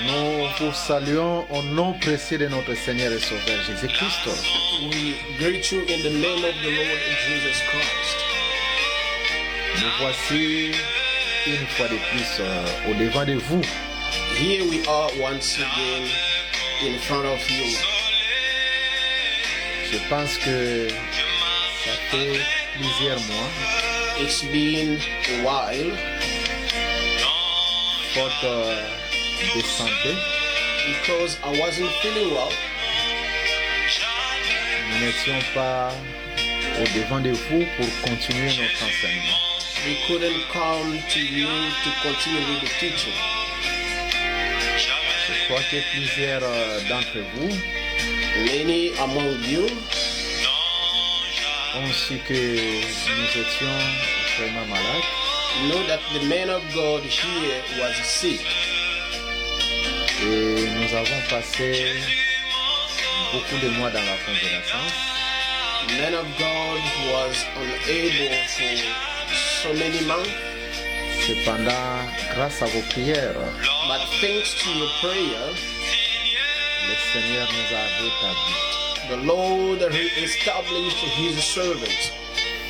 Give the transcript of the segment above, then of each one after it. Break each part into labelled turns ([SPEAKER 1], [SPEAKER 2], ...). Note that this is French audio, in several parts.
[SPEAKER 1] Nous vous saluons au nom précieux de notre Seigneur et Sauveur Jésus-Christ.
[SPEAKER 2] We greet you in the name of the Lord Jesus Christ.
[SPEAKER 1] Nous voici une fois de plus au devant de vous.
[SPEAKER 2] Here we are once again in front of you.
[SPEAKER 1] Je pense que ça fait plusieurs mois,
[SPEAKER 2] It's been a while
[SPEAKER 1] faute de santé,
[SPEAKER 2] because I wasn't feeling well.
[SPEAKER 1] nous n'étions pas au devant de vous pour continuer notre enseignement.
[SPEAKER 2] We couldn't come to you to continue with the teaching.
[SPEAKER 1] Je crois que plusieurs d'entre vous
[SPEAKER 2] Many among you
[SPEAKER 1] ont su que nous étions vraiment malades.
[SPEAKER 2] know that the man of God here was sick,
[SPEAKER 1] Et nous avons passé beaucoup de mois dans la convalescence.
[SPEAKER 2] the man of God was unable for so many months,
[SPEAKER 1] Cependant, grâce à vos prières,
[SPEAKER 2] but thanks to your prayer,
[SPEAKER 1] le Seigneur nous a rétablis.
[SPEAKER 2] the Lord established his servant.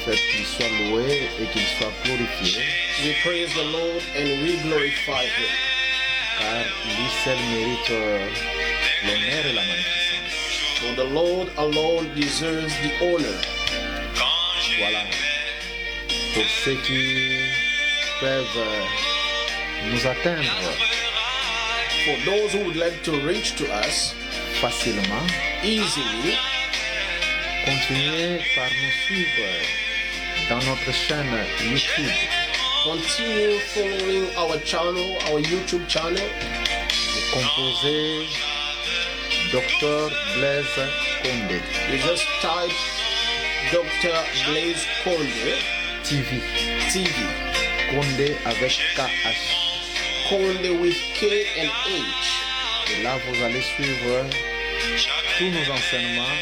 [SPEAKER 1] Faites qu'il soit loué et qu'il soit glorifié,
[SPEAKER 2] We praise the Lord and we glorify him,
[SPEAKER 1] car lui seul mérite l'honneur et la magnificence.
[SPEAKER 2] for the Lord alone deserves the honor.
[SPEAKER 1] Voilà. Pour ceux qui peuvent nous atteindre
[SPEAKER 2] For those who would like to reach to us
[SPEAKER 1] facilement,
[SPEAKER 2] easily,
[SPEAKER 1] continuez par nous suivre dans notre chaîne YouTube.
[SPEAKER 2] continue following our channel, our YouTube channel.
[SPEAKER 1] Vous composez Dr Blaise Condé
[SPEAKER 2] You just type Dr. Blaise Konde
[SPEAKER 1] TV.
[SPEAKER 2] TV.
[SPEAKER 1] Condé avec KH.
[SPEAKER 2] Konde with K and H.
[SPEAKER 1] Et là, vous allez suivre tous nos enseignements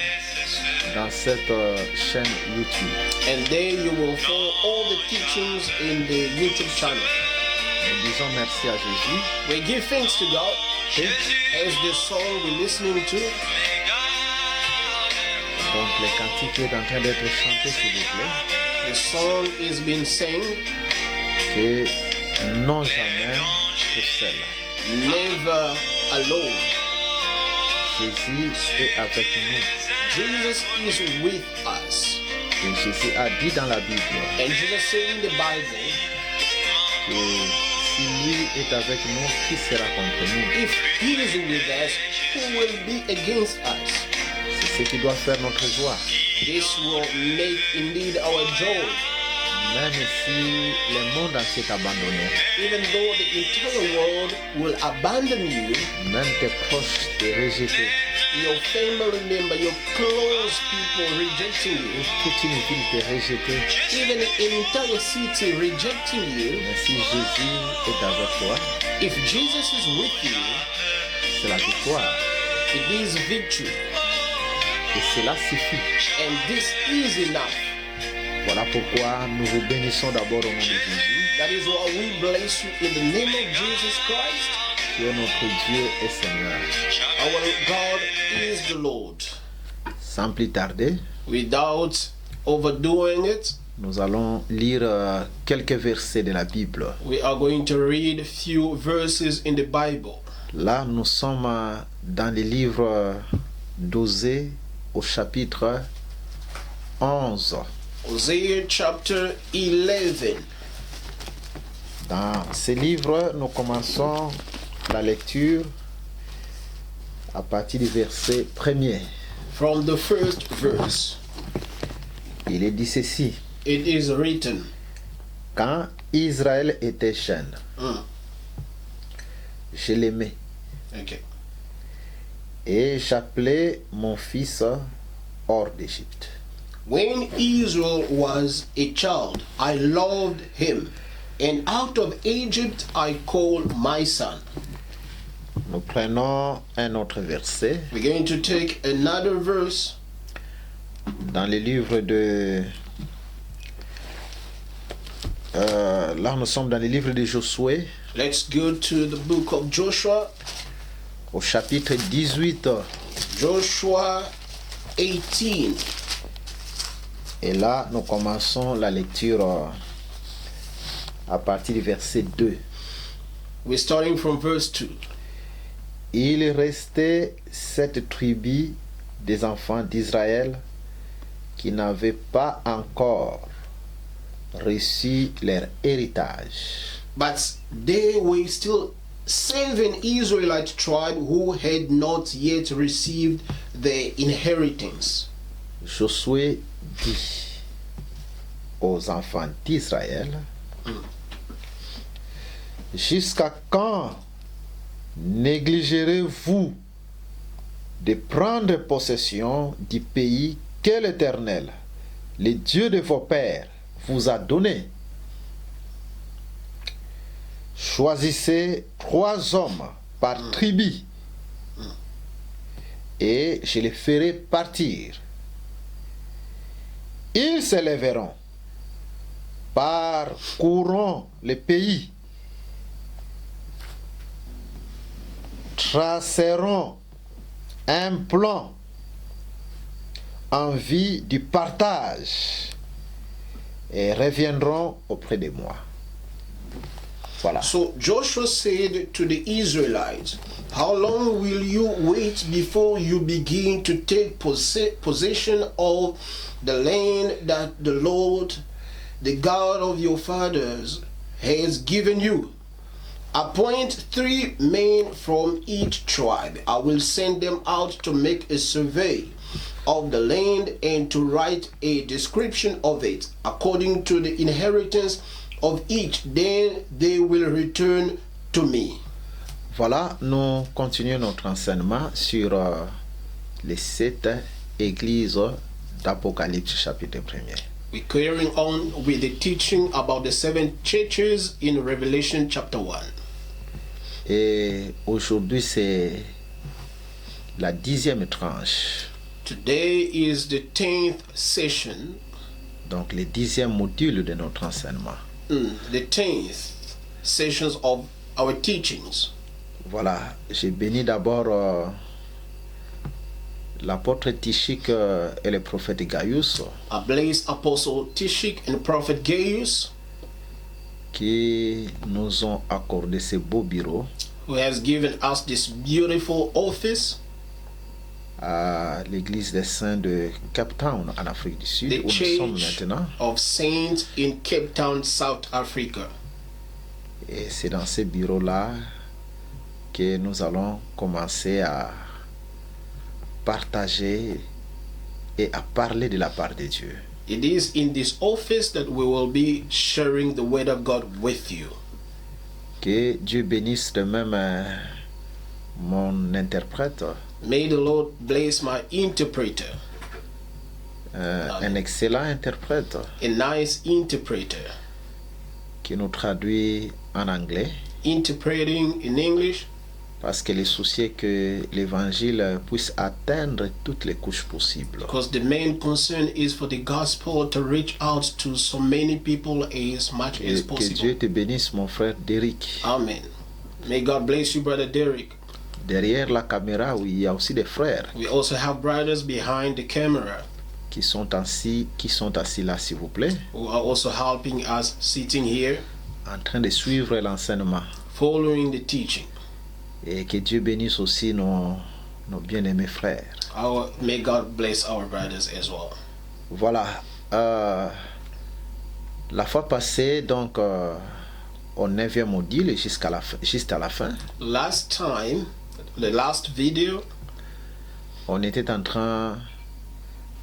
[SPEAKER 1] dans cette chaîne YouTube.
[SPEAKER 2] And there you will follow all the teachings in the YouTube channel.
[SPEAKER 1] Nous disons merci à Jésus.
[SPEAKER 2] We give thanks to God
[SPEAKER 1] Et
[SPEAKER 2] as the song we're listening to.
[SPEAKER 1] donc, les cantiques est en train d'être chanté, s'il vous plaît.
[SPEAKER 2] The song is being sang,
[SPEAKER 1] Que non jamais tout seul.
[SPEAKER 2] Never Alone.
[SPEAKER 1] Jésus est avec nous.
[SPEAKER 2] Jesus is with us.
[SPEAKER 1] Et Jésus a dit dans la Bible
[SPEAKER 2] And Jesus said in the Bible,
[SPEAKER 1] que si lui est avec nous, qui sera contre nous?
[SPEAKER 2] if he is with us, who will be against us?
[SPEAKER 1] C'est ce qui doit faire notre joie.
[SPEAKER 2] This will make indeed our joy.
[SPEAKER 1] Même si le monde entier t'a abandonné,
[SPEAKER 2] Even though the entire world will abandon you,
[SPEAKER 1] même tes proches te rejettent,
[SPEAKER 2] your family member, your close people rejecting you,
[SPEAKER 1] toute une ville te rejette,
[SPEAKER 2] even an entire city rejecting you,
[SPEAKER 1] mais si Jésus est avec toi,
[SPEAKER 2] if Jesus is with you,
[SPEAKER 1] c'est la victoire.
[SPEAKER 2] it is victory.
[SPEAKER 1] Et cela suffit.
[SPEAKER 2] And this is enough.
[SPEAKER 1] Voilà pourquoi nous vous bénissons d'abord au nom de Jésus,
[SPEAKER 2] That is why we bless you in the name of Jesus Christ.
[SPEAKER 1] qui est notre Dieu et Seigneur.
[SPEAKER 2] Our God is the Lord.
[SPEAKER 1] Sans plus tarder,
[SPEAKER 2] Without overdoing it,
[SPEAKER 1] nous allons lire quelques versets de la Bible.
[SPEAKER 2] we are going to read a few verses in the Bible.
[SPEAKER 1] Là, nous sommes dans le livre d'Osée au chapitre 11.
[SPEAKER 2] Hosea chapter 11.
[SPEAKER 1] Dans ce livre, nous commençons la lecture à partir du verset 1er.
[SPEAKER 2] From the first verse,
[SPEAKER 1] Il est dit ceci:
[SPEAKER 2] it is written,
[SPEAKER 1] Quand Israël était jeune, je l'aimais
[SPEAKER 2] okay.
[SPEAKER 1] et j'appelais mon fils hors d'Égypte.
[SPEAKER 2] When Israel was a child, I loved him, And out of Egypt I called my son.
[SPEAKER 1] Nous prenons un autre verset
[SPEAKER 2] We're going to take another verse
[SPEAKER 1] dans le livre de... là, nous sommes dans le livre de Josué,
[SPEAKER 2] Let's go to the book of Joshua.
[SPEAKER 1] au chapitre 18.
[SPEAKER 2] Joshua 18.
[SPEAKER 1] Et là, nous commençons la lecture à partir du verset 2.
[SPEAKER 2] We're starting from verse 2.
[SPEAKER 1] Il restait 7 tribus des enfants d'Israël qui n'avaient pas encore reçu leur héritage.
[SPEAKER 2] But there were still 7 Israelite tribes who had not yet received their inheritance.
[SPEAKER 1] Josué dit aux enfants d'Israël, jusqu'à quand négligerez-vous de prendre possession du pays que l'Éternel, le Dieu de vos pères, vous a donné? Choisissez 3 hommes par tribu et je les ferai partir. Ils se lèveront, parcourront le pays, traceront un plan en vue du partage et reviendront auprès de moi. Voilà.
[SPEAKER 2] So Joshua said to the Israelites, how long will you wait before you begin to take possession of the land that the Lord, the God of your fathers, has given you? Appoint 3 men from each tribe. I will send them out to make a survey of the land and to write a description of it according to the inheritance of each. Then they will return to me.
[SPEAKER 1] Voilà, nous continuons notre enseignement sur les 7 églises d'Apocalypse chapitre 1er.
[SPEAKER 2] We're carrying on with the teaching about the 7 churches in Revelation chapter 1.
[SPEAKER 1] Et aujourd'hui, c'est la 10e tranche.
[SPEAKER 2] Today is the 10th session,
[SPEAKER 1] Donc, le 10e module de notre enseignement.
[SPEAKER 2] the 10th sessions of our teachings.
[SPEAKER 1] Voilà, j'ai béni d'abord l'apôtre Tichik et le prophète Gaius
[SPEAKER 2] I bless Apostle Tishik and Prophet Gaius,
[SPEAKER 1] qui nous ont accordé ce beau bureau
[SPEAKER 2] who has given us this beautiful office,
[SPEAKER 1] à l'église des Saints de Cape Town en Afrique du Sud,
[SPEAKER 2] the
[SPEAKER 1] où nous sommes
[SPEAKER 2] Church
[SPEAKER 1] maintenant.
[SPEAKER 2] of Saints in Cape Town, South Africa.
[SPEAKER 1] Et c'est dans ce bureau-là que nous allons commencer à partager et à parler de la part de Dieu.
[SPEAKER 2] It is in this office that we will be sharing the word of God with you.
[SPEAKER 1] Que Dieu bénisse de même mon interprète,
[SPEAKER 2] May the Lord bless my interpreter,
[SPEAKER 1] un excellent interprète
[SPEAKER 2] a nice interpreter,
[SPEAKER 1] qui nous traduit en anglais,
[SPEAKER 2] interpreting in English,
[SPEAKER 1] parce que le souci est que l'évangile puisse atteindre toutes les couches possibles.
[SPEAKER 2] because the main concern is for the gospel to reach out to so many people as much as
[SPEAKER 1] Et que
[SPEAKER 2] possible.
[SPEAKER 1] Dieu te bénisse, mon frère Derrick.
[SPEAKER 2] Amen. May God bless you, Brother Derek.
[SPEAKER 1] Derrière la caméra, oui, il y a aussi des frères
[SPEAKER 2] We also have brothers behind the camera
[SPEAKER 1] qui sont assis là, s'il vous plaît,
[SPEAKER 2] who are also helping us sitting here,
[SPEAKER 1] en train de suivre l'enseignement.
[SPEAKER 2] following the teaching.
[SPEAKER 1] Et que Dieu bénisse aussi nos bien-aimés frères.
[SPEAKER 2] May God bless our brothers as well.
[SPEAKER 1] Voilà. La fois passée, donc, au 9e module jusqu'à la fin,
[SPEAKER 2] Last time, the last video,
[SPEAKER 1] on était en train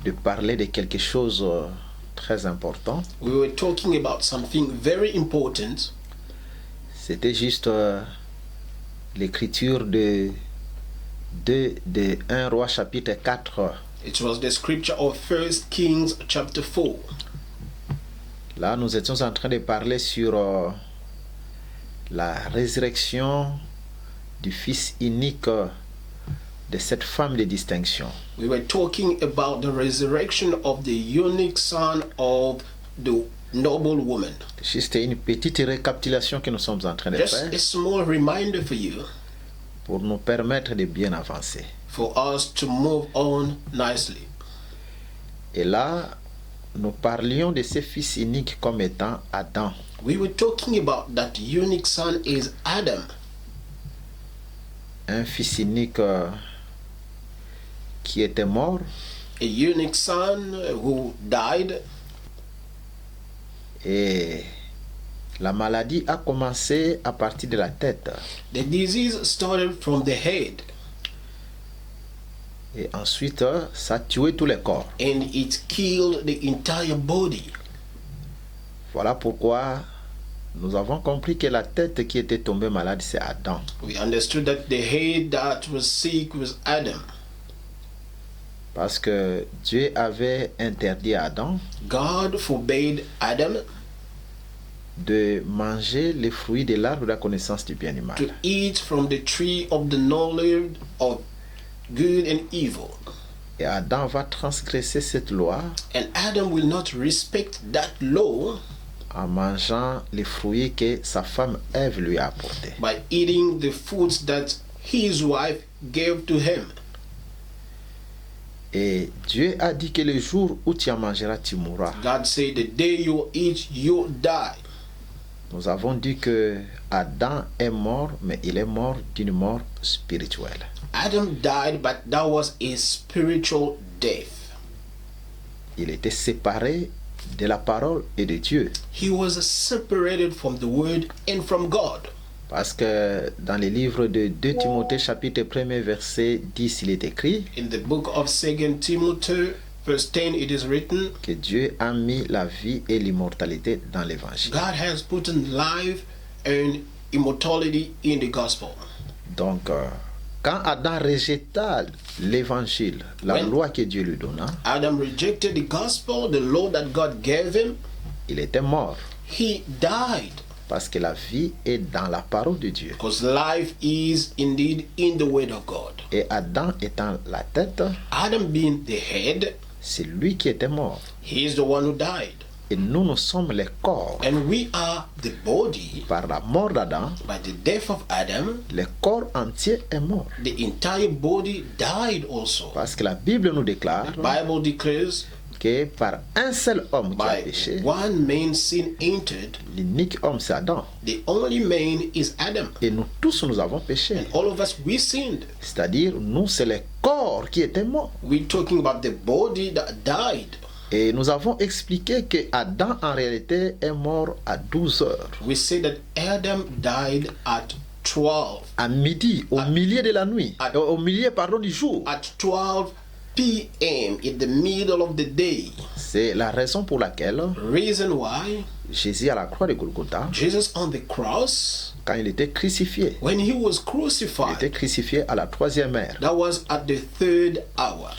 [SPEAKER 1] de parler de quelque chose très important.
[SPEAKER 2] we were talking about something very important.
[SPEAKER 1] C'était juste l'écriture de 1 Roi chapitre 4.
[SPEAKER 2] It was the scripture of 1 Kings chapter 4.
[SPEAKER 1] Là, nous étions en train de parler sur la résurrection du Fils unique de cette femme de distinction.
[SPEAKER 2] We were talking about the resurrection of the unique son of the noble woman.
[SPEAKER 1] Juste une petite récapitulation que nous sommes en train de
[SPEAKER 2] Just
[SPEAKER 1] faire
[SPEAKER 2] a small reminder for you,
[SPEAKER 1] pour nous permettre de bien avancer.
[SPEAKER 2] for us to move on nicely.
[SPEAKER 1] Et là, nous parlions de ce Fils unique comme étant Adam.
[SPEAKER 2] We were talking about that unique son is Adam,
[SPEAKER 1] Un Fils unique qui était mort
[SPEAKER 2] a unique son who died,
[SPEAKER 1] et la maladie a commencé à partir de la tête.
[SPEAKER 2] the disease started from the head,
[SPEAKER 1] Et ensuite, ça a tué tous les corps.
[SPEAKER 2] and it killed the entire body.
[SPEAKER 1] Voilà pourquoi nous avons compris que la tête qui était tombée malade, c'est Adam.
[SPEAKER 2] We understood that the head that was sick was Adam.
[SPEAKER 1] Parce que Dieu avait interdit à Adam
[SPEAKER 2] God forbade Adam
[SPEAKER 1] de manger les fruits de l'arbre de la connaissance du bien et du mal.
[SPEAKER 2] to eat from the tree of the knowledge of good and evil.
[SPEAKER 1] Et Adam va transgresser cette loi
[SPEAKER 2] And Adam will not respect that law
[SPEAKER 1] en mangeant les fruits que sa femme Ève lui a apportés.
[SPEAKER 2] by eating the foods that his wife gave to him.
[SPEAKER 1] Et Dieu a dit que le jour où tu en mangeras, tu mourras.
[SPEAKER 2] God said, the day you eat, you die.
[SPEAKER 1] Nous avons dit que Adam est mort, mais il est mort d'une mort spirituelle.
[SPEAKER 2] Adam died, but that was a spiritual death.
[SPEAKER 1] Il était séparé de la parole et de Dieu.
[SPEAKER 2] He was separated from the word and from God.
[SPEAKER 1] Parce que dans le livre de 2 Timothée chapitre 1 verset 10, il est écrit
[SPEAKER 2] In the book of 2 Timothy, verse 10, it is written,
[SPEAKER 1] que Dieu a mis la vie et l'immortalité dans l'évangile.
[SPEAKER 2] God has put in life and immortality in the gospel.
[SPEAKER 1] Donc, quand Adam rejeta l'évangile, la
[SPEAKER 2] When-
[SPEAKER 1] loi que Dieu lui donna,
[SPEAKER 2] Adam rejected the gospel, the law that God gave him.
[SPEAKER 1] il était mort.
[SPEAKER 2] He died
[SPEAKER 1] Parce que la vie est dans la parole de Dieu.
[SPEAKER 2] because life is indeed in the word of God.
[SPEAKER 1] Et Adam étant la tête,
[SPEAKER 2] Adam being the head,
[SPEAKER 1] c'est lui qui était mort.
[SPEAKER 2] he is the one who died.
[SPEAKER 1] Et nous sommes les corps.
[SPEAKER 2] And we are the body.
[SPEAKER 1] Par la mort d'Adam,
[SPEAKER 2] By the death of Adam,
[SPEAKER 1] le corps entier est mort.
[SPEAKER 2] the entire body died also.
[SPEAKER 1] Parce que la Bible nous déclare
[SPEAKER 2] The Bible declares,
[SPEAKER 1] que par un seul homme qui a
[SPEAKER 2] by
[SPEAKER 1] péché,
[SPEAKER 2] one man sin entered,
[SPEAKER 1] l'unique homme c'est Adam.
[SPEAKER 2] the only man is Adam.
[SPEAKER 1] Et nous tous nous avons péché.
[SPEAKER 2] All of us, we sinned.
[SPEAKER 1] C'est-à-dire, nous c'est le corps qui était mort.
[SPEAKER 2] We're talking about the body that died.
[SPEAKER 1] Et nous avons expliqué que Adam en réalité est mort à 12 heures.
[SPEAKER 2] We say that Adam died at 12.
[SPEAKER 1] À midi, au milieu de la nuit. Au milieu, pardon, du jour.
[SPEAKER 2] At 12 p.m. in the middle of the day.
[SPEAKER 1] C'est la raison pour laquelle
[SPEAKER 2] Reason why
[SPEAKER 1] Jésus à la croix de Golgotha,
[SPEAKER 2] Jesus on the cross,
[SPEAKER 1] quand il était crucifié,
[SPEAKER 2] when he was
[SPEAKER 1] il
[SPEAKER 2] crucified,
[SPEAKER 1] était crucifié à la 3e heure.
[SPEAKER 2] that was at the 3rd hour.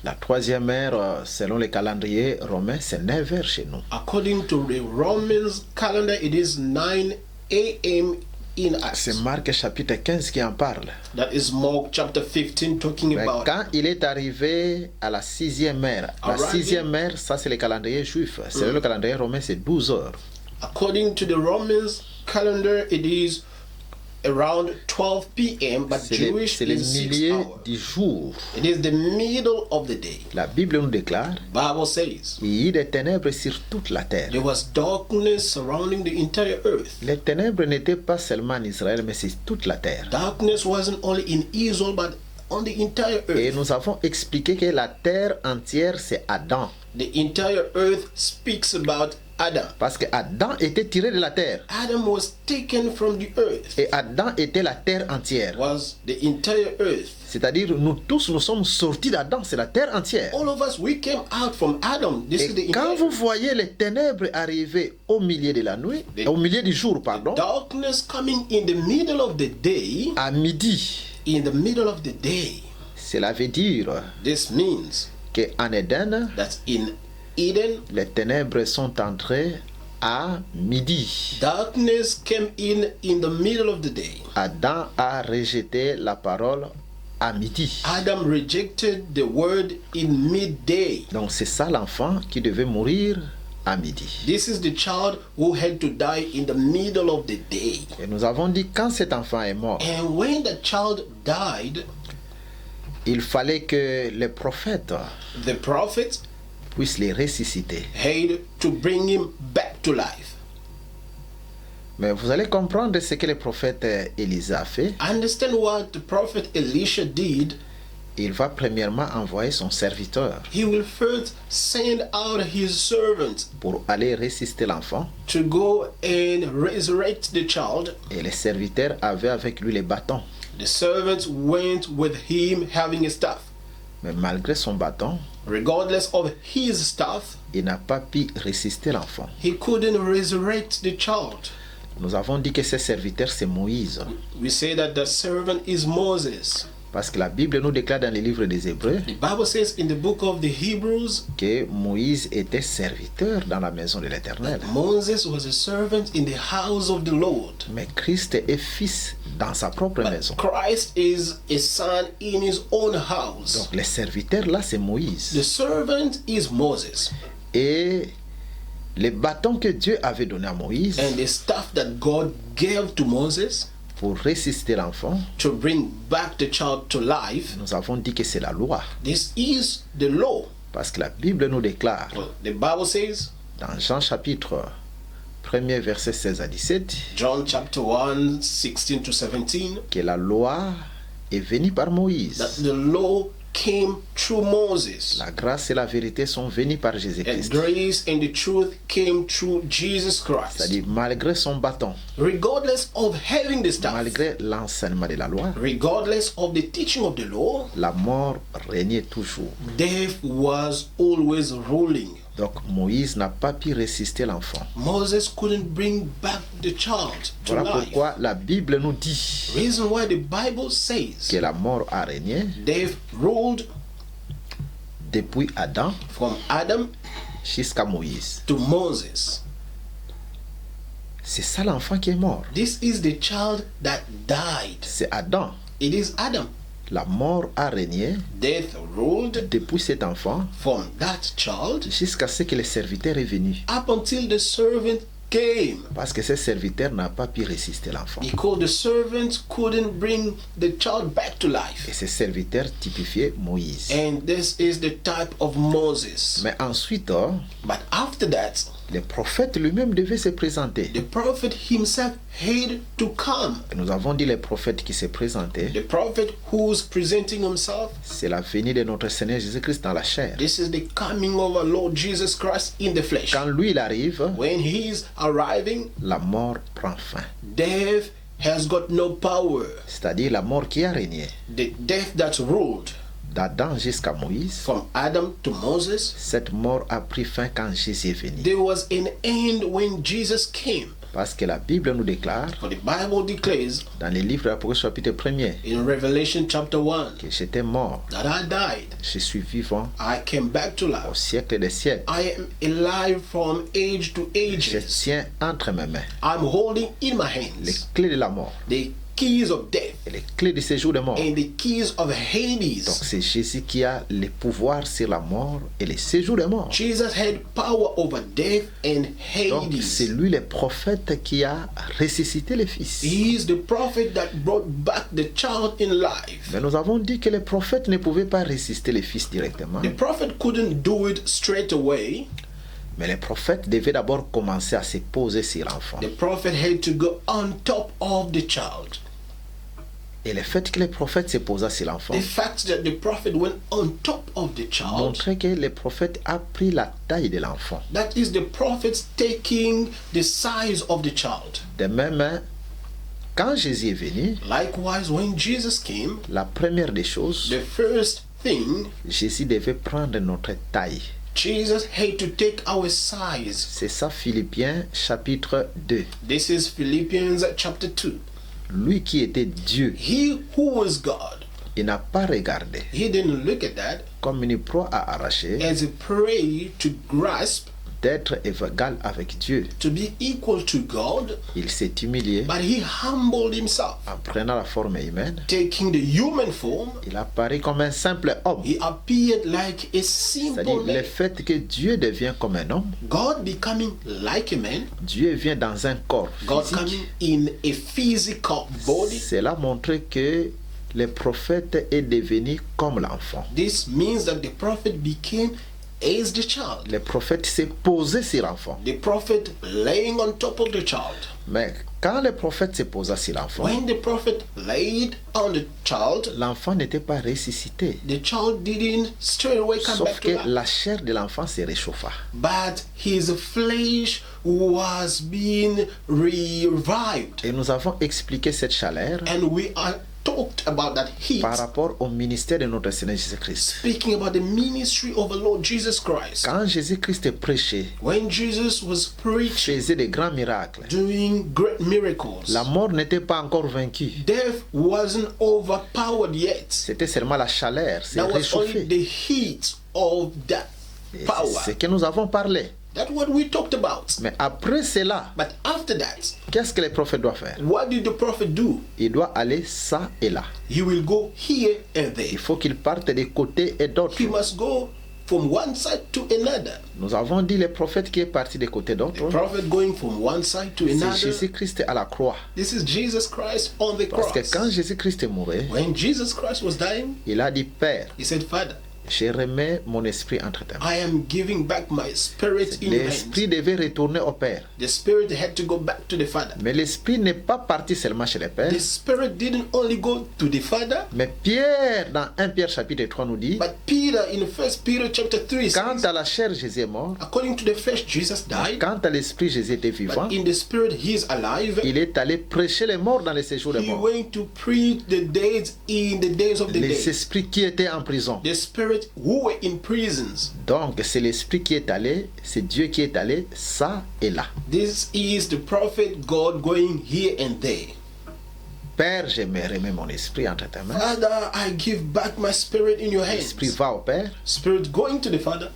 [SPEAKER 1] La 3e heure, selon le calendrier romain, c'est 9 heures chez nous.
[SPEAKER 2] According to the Romans calendar, it is 9 a.m. in
[SPEAKER 1] C'est
[SPEAKER 2] us.
[SPEAKER 1] Marc chapitre 15 qui en parle.
[SPEAKER 2] That is Mark chapter 15 talking
[SPEAKER 1] Mais
[SPEAKER 2] about
[SPEAKER 1] quand il est arrivé à la 6e heure, la
[SPEAKER 2] Arriving-
[SPEAKER 1] 6e heure, ça c'est le calendrier juif. Selon le calendrier romain, c'est 12 heures.
[SPEAKER 2] according to the Romans calendar, it is around 12 p.m. but Jewish
[SPEAKER 1] C'est le
[SPEAKER 2] is 6
[SPEAKER 1] milieu
[SPEAKER 2] hours.
[SPEAKER 1] du jour.
[SPEAKER 2] It is the middle of the day.
[SPEAKER 1] La Bible nous déclare
[SPEAKER 2] Bible says
[SPEAKER 1] qu'il y a des ténèbres sur toute la terre.
[SPEAKER 2] there was darkness surrounding the entire earth.
[SPEAKER 1] Les ténèbres n'étaient pas seulement en Israël, mais c'est toute la terre.
[SPEAKER 2] Darkness wasn't only in Israel but on the entire
[SPEAKER 1] Et
[SPEAKER 2] earth.
[SPEAKER 1] nous avons expliqué que la terre entière, c'est Adam.
[SPEAKER 2] The entire earth speaks about Adam.
[SPEAKER 1] Parce que Adam était tiré de la terre.
[SPEAKER 2] Adam was taken from the earth.
[SPEAKER 1] Et Adam était la terre entière.
[SPEAKER 2] Was the entire earth.
[SPEAKER 1] C'est-à-dire, nous tous, nous sommes sortis d'Adam, c'est la terre entière.
[SPEAKER 2] All of us, we came out from Adam. This is the
[SPEAKER 1] Et quand
[SPEAKER 2] entire
[SPEAKER 1] vous voyez les ténèbres arriver au milieu de la nuit, au milieu du jour, pardon,
[SPEAKER 2] darkness coming in the middle of the day.
[SPEAKER 1] à midi,
[SPEAKER 2] In the middle of the day.
[SPEAKER 1] cela veut dire
[SPEAKER 2] This means
[SPEAKER 1] qu'en Éden,
[SPEAKER 2] that in Eden,
[SPEAKER 1] les ténèbres sont entrées à midi.
[SPEAKER 2] Darkness came in the middle of the day.
[SPEAKER 1] Adam a rejeté la parole à midi.
[SPEAKER 2] Adam rejected the word in midday.
[SPEAKER 1] Donc c'est ça l'enfant qui devait mourir à midi.
[SPEAKER 2] This is the child who had to die in the middle of the day.
[SPEAKER 1] Et nous avons dit quand cet enfant est mort,
[SPEAKER 2] And when the child died,
[SPEAKER 1] il fallait que les prophètes
[SPEAKER 2] the prophet
[SPEAKER 1] puissent les ressusciter.
[SPEAKER 2] had to bring him back to life.
[SPEAKER 1] Mais vous allez comprendre ce que le prophète Élisée a fait.
[SPEAKER 2] Understand what the prophet Elisha did.
[SPEAKER 1] Il va premièrement envoyer son serviteur
[SPEAKER 2] He will first send out his servant
[SPEAKER 1] pour aller ressusciter l'enfant.
[SPEAKER 2] to go and resurrect the child.
[SPEAKER 1] Et le serviteur avait avec lui les bâtons.
[SPEAKER 2] The servant went with him having a staff.
[SPEAKER 1] Mais malgré son bâton,
[SPEAKER 2] Regardless of his staff,
[SPEAKER 1] il n'a pas pu ressusciter l'enfant.
[SPEAKER 2] he couldn't resurrect the child.
[SPEAKER 1] Nous avons dit que ce serviteur c'est Moïse.
[SPEAKER 2] We say that the servant is Moses.
[SPEAKER 1] Parce que la Bible nous déclare dans les livres des Hébreux
[SPEAKER 2] The Bible says in the book of the Hebrews,
[SPEAKER 1] que Moïse était serviteur dans la maison de l'Éternel.
[SPEAKER 2] Moses was a servant in the house of the Lord.
[SPEAKER 1] Mais Christ est fils dans sa propre maison.
[SPEAKER 2] Christ is a son in his own house.
[SPEAKER 1] Donc le serviteur là c'est
[SPEAKER 2] The
[SPEAKER 1] Moïse.
[SPEAKER 2] servant is Moses.
[SPEAKER 1] Et les bâtons que Dieu avait donnés à Moïse
[SPEAKER 2] And the staff that God gave to Moses
[SPEAKER 1] pour ressusciter l'enfant,
[SPEAKER 2] to bring back the child to life,
[SPEAKER 1] nous avons dit que c'est la loi.
[SPEAKER 2] this is the law.
[SPEAKER 1] Parce que la Bible nous déclare
[SPEAKER 2] Well, the Bible says,
[SPEAKER 1] dans Jean chapitre 1er verset 16 à 17
[SPEAKER 2] John chapter 1, 16 to 17,
[SPEAKER 1] que la loi est venue par
[SPEAKER 2] that
[SPEAKER 1] Moïse.
[SPEAKER 2] the law came through Moses.
[SPEAKER 1] La grâce et la vérité sont venues par
[SPEAKER 2] And
[SPEAKER 1] Jésus-Christ.
[SPEAKER 2] grace and the truth came through Jesus Christ.
[SPEAKER 1] C'est-à-dire malgré son bâton,
[SPEAKER 2] Regardless of having the staff,
[SPEAKER 1] malgré l'enseignement de la loi,
[SPEAKER 2] regardless of the teaching of the law,
[SPEAKER 1] la mort régnait toujours.
[SPEAKER 2] death was always ruling.
[SPEAKER 1] Donc Moïse n'a pas pu ressusciter l'enfant.
[SPEAKER 2] Moses couldn't bring back the child to
[SPEAKER 1] Voilà
[SPEAKER 2] life.
[SPEAKER 1] pourquoi la Bible nous dit
[SPEAKER 2] Reason why the Bible says
[SPEAKER 1] que la mort a régné
[SPEAKER 2] death ruled
[SPEAKER 1] depuis Adam
[SPEAKER 2] from Adam
[SPEAKER 1] jusqu'à Moïse.
[SPEAKER 2] to Moses.
[SPEAKER 1] C'est ça l'enfant qui est mort.
[SPEAKER 2] This is the child that died.
[SPEAKER 1] C'est Adam.
[SPEAKER 2] It is Adam.
[SPEAKER 1] La mort a régné
[SPEAKER 2] Death ruled
[SPEAKER 1] depuis cet enfant
[SPEAKER 2] from that child
[SPEAKER 1] jusqu'à ce que le serviteur est venu.
[SPEAKER 2] up until the servant came.
[SPEAKER 1] Parce que ce serviteur n'a pas pu ressusciter l'enfant.
[SPEAKER 2] Because the servant couldn't bring the child back to
[SPEAKER 1] Et
[SPEAKER 2] life.
[SPEAKER 1] ce serviteur typifiait Moïse.
[SPEAKER 2] And this is the type of Moses.
[SPEAKER 1] Mais ensuite,
[SPEAKER 2] But after that,
[SPEAKER 1] le prophète lui-même devait se présenter.
[SPEAKER 2] the prophet himself had to come.
[SPEAKER 1] Et nous avons dit le prophète qui s'est présenté,
[SPEAKER 2] The prophet who's presenting himself,
[SPEAKER 1] c'est la venue de notre Seigneur Jésus-Christ dans la chair.
[SPEAKER 2] this is the coming of our Lord Jesus Christ in the flesh.
[SPEAKER 1] Quand lui il arrive,
[SPEAKER 2] When he's arriving,
[SPEAKER 1] la mort prend fin.
[SPEAKER 2] death has got no power.
[SPEAKER 1] C'est-à-dire la mort qui a régné
[SPEAKER 2] The death that's ruled
[SPEAKER 1] d'Adam jusqu'à Moïse.
[SPEAKER 2] from Adam to Moses,
[SPEAKER 1] Cette mort a pris fin quand Jésus est venu.
[SPEAKER 2] there was an end when Jesus came.
[SPEAKER 1] Parce que la Bible nous déclare
[SPEAKER 2] For the Bible declares
[SPEAKER 1] dans les livres de l'Apocalypse chapitre 1er
[SPEAKER 2] in Revelation chapter 1
[SPEAKER 1] que j'étais mort,
[SPEAKER 2] that I died,
[SPEAKER 1] je suis vivant
[SPEAKER 2] I came back to
[SPEAKER 1] au
[SPEAKER 2] life.
[SPEAKER 1] siècle des siècles.
[SPEAKER 2] I am alive from age to
[SPEAKER 1] Je
[SPEAKER 2] ages.
[SPEAKER 1] tiens entre mes mains
[SPEAKER 2] I'm holding in my
[SPEAKER 1] les
[SPEAKER 2] hands
[SPEAKER 1] clés de la mort
[SPEAKER 2] the keys of death
[SPEAKER 1] et les clés du séjour de mort.
[SPEAKER 2] and the keys of
[SPEAKER 1] Donc
[SPEAKER 2] Hades.
[SPEAKER 1] c'est Jésus qui a le pouvoir sur la mort et le séjour de mort.
[SPEAKER 2] Jesus had power over death and
[SPEAKER 1] Donc c'est
[SPEAKER 2] Hades.
[SPEAKER 1] lui le prophète qui a ressuscité le Fils.
[SPEAKER 2] He is the prophet that brought back the child in life.
[SPEAKER 1] Mais nous avons dit que le prophète ne pouvait pas ressusciter le Fils directement.
[SPEAKER 2] The prophet couldn't do it straight away.
[SPEAKER 1] Mais le prophète devait d'abord commencer à se poser sur l'enfant.
[SPEAKER 2] The prophet had to go on top of the child.
[SPEAKER 1] Et le fait que le prophète se posa sur l'enfant
[SPEAKER 2] The fact that the prophet went on top of the child,
[SPEAKER 1] montrait que le prophète a pris la taille de l'enfant.
[SPEAKER 2] that is the prophet taking the size of the child.
[SPEAKER 1] De même, quand Jésus est venu,
[SPEAKER 2] Likewise, when Jesus came,
[SPEAKER 1] la première des choses,
[SPEAKER 2] the first thing,
[SPEAKER 1] Jésus devait prendre notre taille.
[SPEAKER 2] Jesus had to take our size.
[SPEAKER 1] C'est ça Philippiens chapitre 2.
[SPEAKER 2] This is Philippians chapter 2.
[SPEAKER 1] Lui qui était Dieu,
[SPEAKER 2] He who was God,
[SPEAKER 1] il n'a pas regardé
[SPEAKER 2] he didn't look at that
[SPEAKER 1] comme une proie à arracher,
[SPEAKER 2] as a prey to grasp,
[SPEAKER 1] d'être égal avec Dieu.
[SPEAKER 2] to be equal to God,
[SPEAKER 1] Il s'est humilié
[SPEAKER 2] but he humbled himself.
[SPEAKER 1] en prenant la forme humaine.
[SPEAKER 2] Taking the human form,
[SPEAKER 1] Il apparaît comme un simple homme.
[SPEAKER 2] he appeared like a
[SPEAKER 1] C'est-à-dire
[SPEAKER 2] simple
[SPEAKER 1] le
[SPEAKER 2] man.
[SPEAKER 1] fait que Dieu devient comme un homme,
[SPEAKER 2] God becoming like a man,
[SPEAKER 1] Dieu vient dans un corps
[SPEAKER 2] God
[SPEAKER 1] physique.
[SPEAKER 2] coming in a physical body.
[SPEAKER 1] Cela montre que le prophète est devenu comme l'enfant.
[SPEAKER 2] This means that the prophet became as the child.
[SPEAKER 1] Le prophète s'est posé sur l'enfant.
[SPEAKER 2] The prophet laying on top of the child.
[SPEAKER 1] Mais quand le prophète s'est posé sur l'enfant,
[SPEAKER 2] When the prophet laid on the child,
[SPEAKER 1] l'enfant n'était pas ressuscité.
[SPEAKER 2] the child didn't straight away come
[SPEAKER 1] Sauf
[SPEAKER 2] back
[SPEAKER 1] que
[SPEAKER 2] to life.
[SPEAKER 1] la chair de l'enfant se réchauffa.
[SPEAKER 2] But his flesh was being revived.
[SPEAKER 1] Et nous avons expliqué cette chaleur
[SPEAKER 2] And we are talked about that heat,
[SPEAKER 1] par rapport au ministère de notre Seigneur Jésus-Christ.
[SPEAKER 2] speaking about the ministry of the Lord Jesus Christ.
[SPEAKER 1] Quand Jésus-Christ prêchait,
[SPEAKER 2] When Jesus was preaching,
[SPEAKER 1] faisait de grands miracles,
[SPEAKER 2] doing great miracles,
[SPEAKER 1] la mort n'était pas encore vaincue.
[SPEAKER 2] death wasn't overpowered yet.
[SPEAKER 1] C'était seulement la chaleur, c'est
[SPEAKER 2] That was only
[SPEAKER 1] réchauffé.
[SPEAKER 2] the heat of that
[SPEAKER 1] Et
[SPEAKER 2] power.
[SPEAKER 1] c'est ce que nous avons parlé.
[SPEAKER 2] That's what we talked about.
[SPEAKER 1] Mais après cela,
[SPEAKER 2] But after that,
[SPEAKER 1] qu'est-ce que le prophète doit faire?
[SPEAKER 2] what did the prophet do?
[SPEAKER 1] Il doit aller ça et là.
[SPEAKER 2] He will go here and there.
[SPEAKER 1] Il faut qu'il parte des côtés et d'autres.
[SPEAKER 2] He must go from one side to another.
[SPEAKER 1] Nous avons dit le prophète qui est parti des côtés d'autres.
[SPEAKER 2] The prophet going from one side to
[SPEAKER 1] C'est
[SPEAKER 2] another.
[SPEAKER 1] Jésus-Christ à la croix.
[SPEAKER 2] This is Jesus Christ on the
[SPEAKER 1] Parce que
[SPEAKER 2] cross.
[SPEAKER 1] quand Jésus-Christ mourait,
[SPEAKER 2] When Jesus Christ was dying,
[SPEAKER 1] il a dit, Père,
[SPEAKER 2] he said, Father,
[SPEAKER 1] je remets mon esprit entre tes mains.
[SPEAKER 2] I am giving back my spirit in your hands.
[SPEAKER 1] L'esprit devait retourner au Père.
[SPEAKER 2] The spirit had to go back to the Father.
[SPEAKER 1] Mais l'esprit n'est pas parti seulement chez le Père.
[SPEAKER 2] The spirit didn't only go to the Father,
[SPEAKER 1] Mais Pierre, dans 1 Pierre chapitre 3, nous dit,
[SPEAKER 2] but Peter in 1 Peter chapter 3
[SPEAKER 1] quant
[SPEAKER 2] says,
[SPEAKER 1] à la chair, Jésus est mort.
[SPEAKER 2] according to the flesh, Jesus died,
[SPEAKER 1] Quant à l'esprit, Jésus était vivant.
[SPEAKER 2] but in the spirit, he is alive.
[SPEAKER 1] Il est allé prêcher les morts dans les séjours des
[SPEAKER 2] He
[SPEAKER 1] morts.
[SPEAKER 2] went to preach the dead in the days of the
[SPEAKER 1] Les
[SPEAKER 2] dead.
[SPEAKER 1] esprits qui étaient en prison.
[SPEAKER 2] The spirit who were in prisons.
[SPEAKER 1] Donc, c'est l'esprit qui est allé, c'est Dieu qui est allé, ça et là.
[SPEAKER 2] This is the prophet God going here and there.
[SPEAKER 1] Père, je me remets mon esprit entre tes mains.
[SPEAKER 2] Father, I give back my spirit in your hands.
[SPEAKER 1] L'esprit va au Père
[SPEAKER 2] Spirit going to the Father,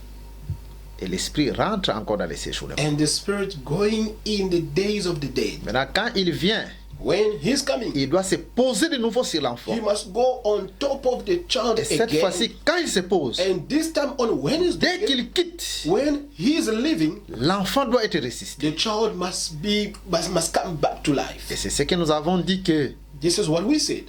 [SPEAKER 1] et l'esprit rentre encore dans les séjours des morts.
[SPEAKER 2] and the spirit going in the days of the dead.
[SPEAKER 1] Maintenant, quand il vient,
[SPEAKER 2] When he's coming,
[SPEAKER 1] il doit se poser de nouveau sur l'enfant.
[SPEAKER 2] he must go on top of the child
[SPEAKER 1] Et cette
[SPEAKER 2] again.
[SPEAKER 1] fois-ci, quand il se pose,
[SPEAKER 2] And this time on Wednesday,
[SPEAKER 1] dès qu'il quitte,
[SPEAKER 2] when he is living,
[SPEAKER 1] l'enfant doit être ressuscité.
[SPEAKER 2] the child must come back to
[SPEAKER 1] Et
[SPEAKER 2] life.
[SPEAKER 1] c'est ce que nous avons dit que
[SPEAKER 2] This is what we said.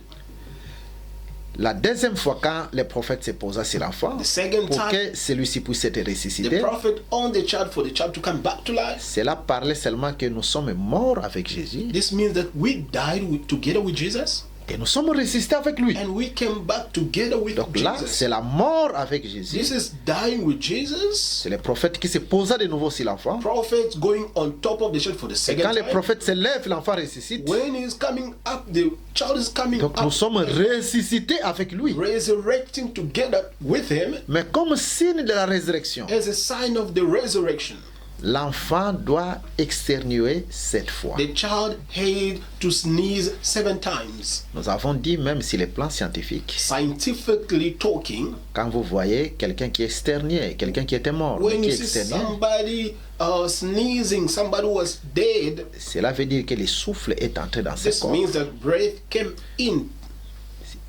[SPEAKER 1] la deuxième fois quand le prophète se posa sur l'enfant,
[SPEAKER 2] The second
[SPEAKER 1] pour
[SPEAKER 2] time,
[SPEAKER 1] que celui-ci puisse être
[SPEAKER 2] the
[SPEAKER 1] ressuscité,
[SPEAKER 2] prophet on the child for the child to come back to life.
[SPEAKER 1] cela parlait seulement que nous sommes morts avec Jésus
[SPEAKER 2] This means that we died together with Jesus,
[SPEAKER 1] et nous sommes ressuscités avec lui.
[SPEAKER 2] and we came back together with
[SPEAKER 1] Donc là,
[SPEAKER 2] Jesus.
[SPEAKER 1] c'est la mort avec Jésus.
[SPEAKER 2] This is dying with Jesus.
[SPEAKER 1] C'est le prophète qui se posa de nouveau sur l'enfant.
[SPEAKER 2] Prophet going on top of the child for the
[SPEAKER 1] Et
[SPEAKER 2] second
[SPEAKER 1] quand le
[SPEAKER 2] time.
[SPEAKER 1] prophète se lève, l'enfant ressuscite.
[SPEAKER 2] When he's coming up, the child is coming
[SPEAKER 1] Donc
[SPEAKER 2] up,
[SPEAKER 1] nous sommes ressuscités avec lui.
[SPEAKER 2] resurrecting together with him
[SPEAKER 1] Mais comme signe de la résurrection,
[SPEAKER 2] as a sign of the resurrection.
[SPEAKER 1] l'enfant doit externuer 7 fois.
[SPEAKER 2] The child had to sneeze 7 times.
[SPEAKER 1] Nous avons dit, même sur les plans scientifiques,
[SPEAKER 2] Scientifically talking,
[SPEAKER 1] quand vous voyez quelqu'un qui externue, quelqu'un qui était mort, mais
[SPEAKER 2] when
[SPEAKER 1] qui
[SPEAKER 2] you see
[SPEAKER 1] externue,
[SPEAKER 2] somebody sneezing, somebody who was dead,
[SPEAKER 1] cela veut dire que le souffle est entré dans ce
[SPEAKER 2] this
[SPEAKER 1] corps.
[SPEAKER 2] means that breath came in.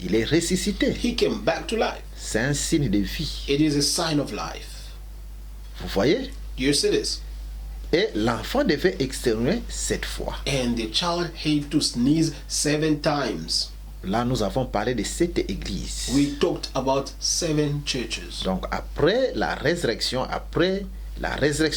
[SPEAKER 1] Il est ressuscité.
[SPEAKER 2] He came back to life.
[SPEAKER 1] C'est un signe de vie.
[SPEAKER 2] It is a sign of life.
[SPEAKER 1] Vous voyez?
[SPEAKER 2] Do you see this?
[SPEAKER 1] Et l'enfant devait externuer 7 fois.
[SPEAKER 2] And the child had to sneeze 7 times.
[SPEAKER 1] Là, nous avons parlé de 7 églises.
[SPEAKER 2] We talked about 7 churches.
[SPEAKER 1] Donc, après la résurrection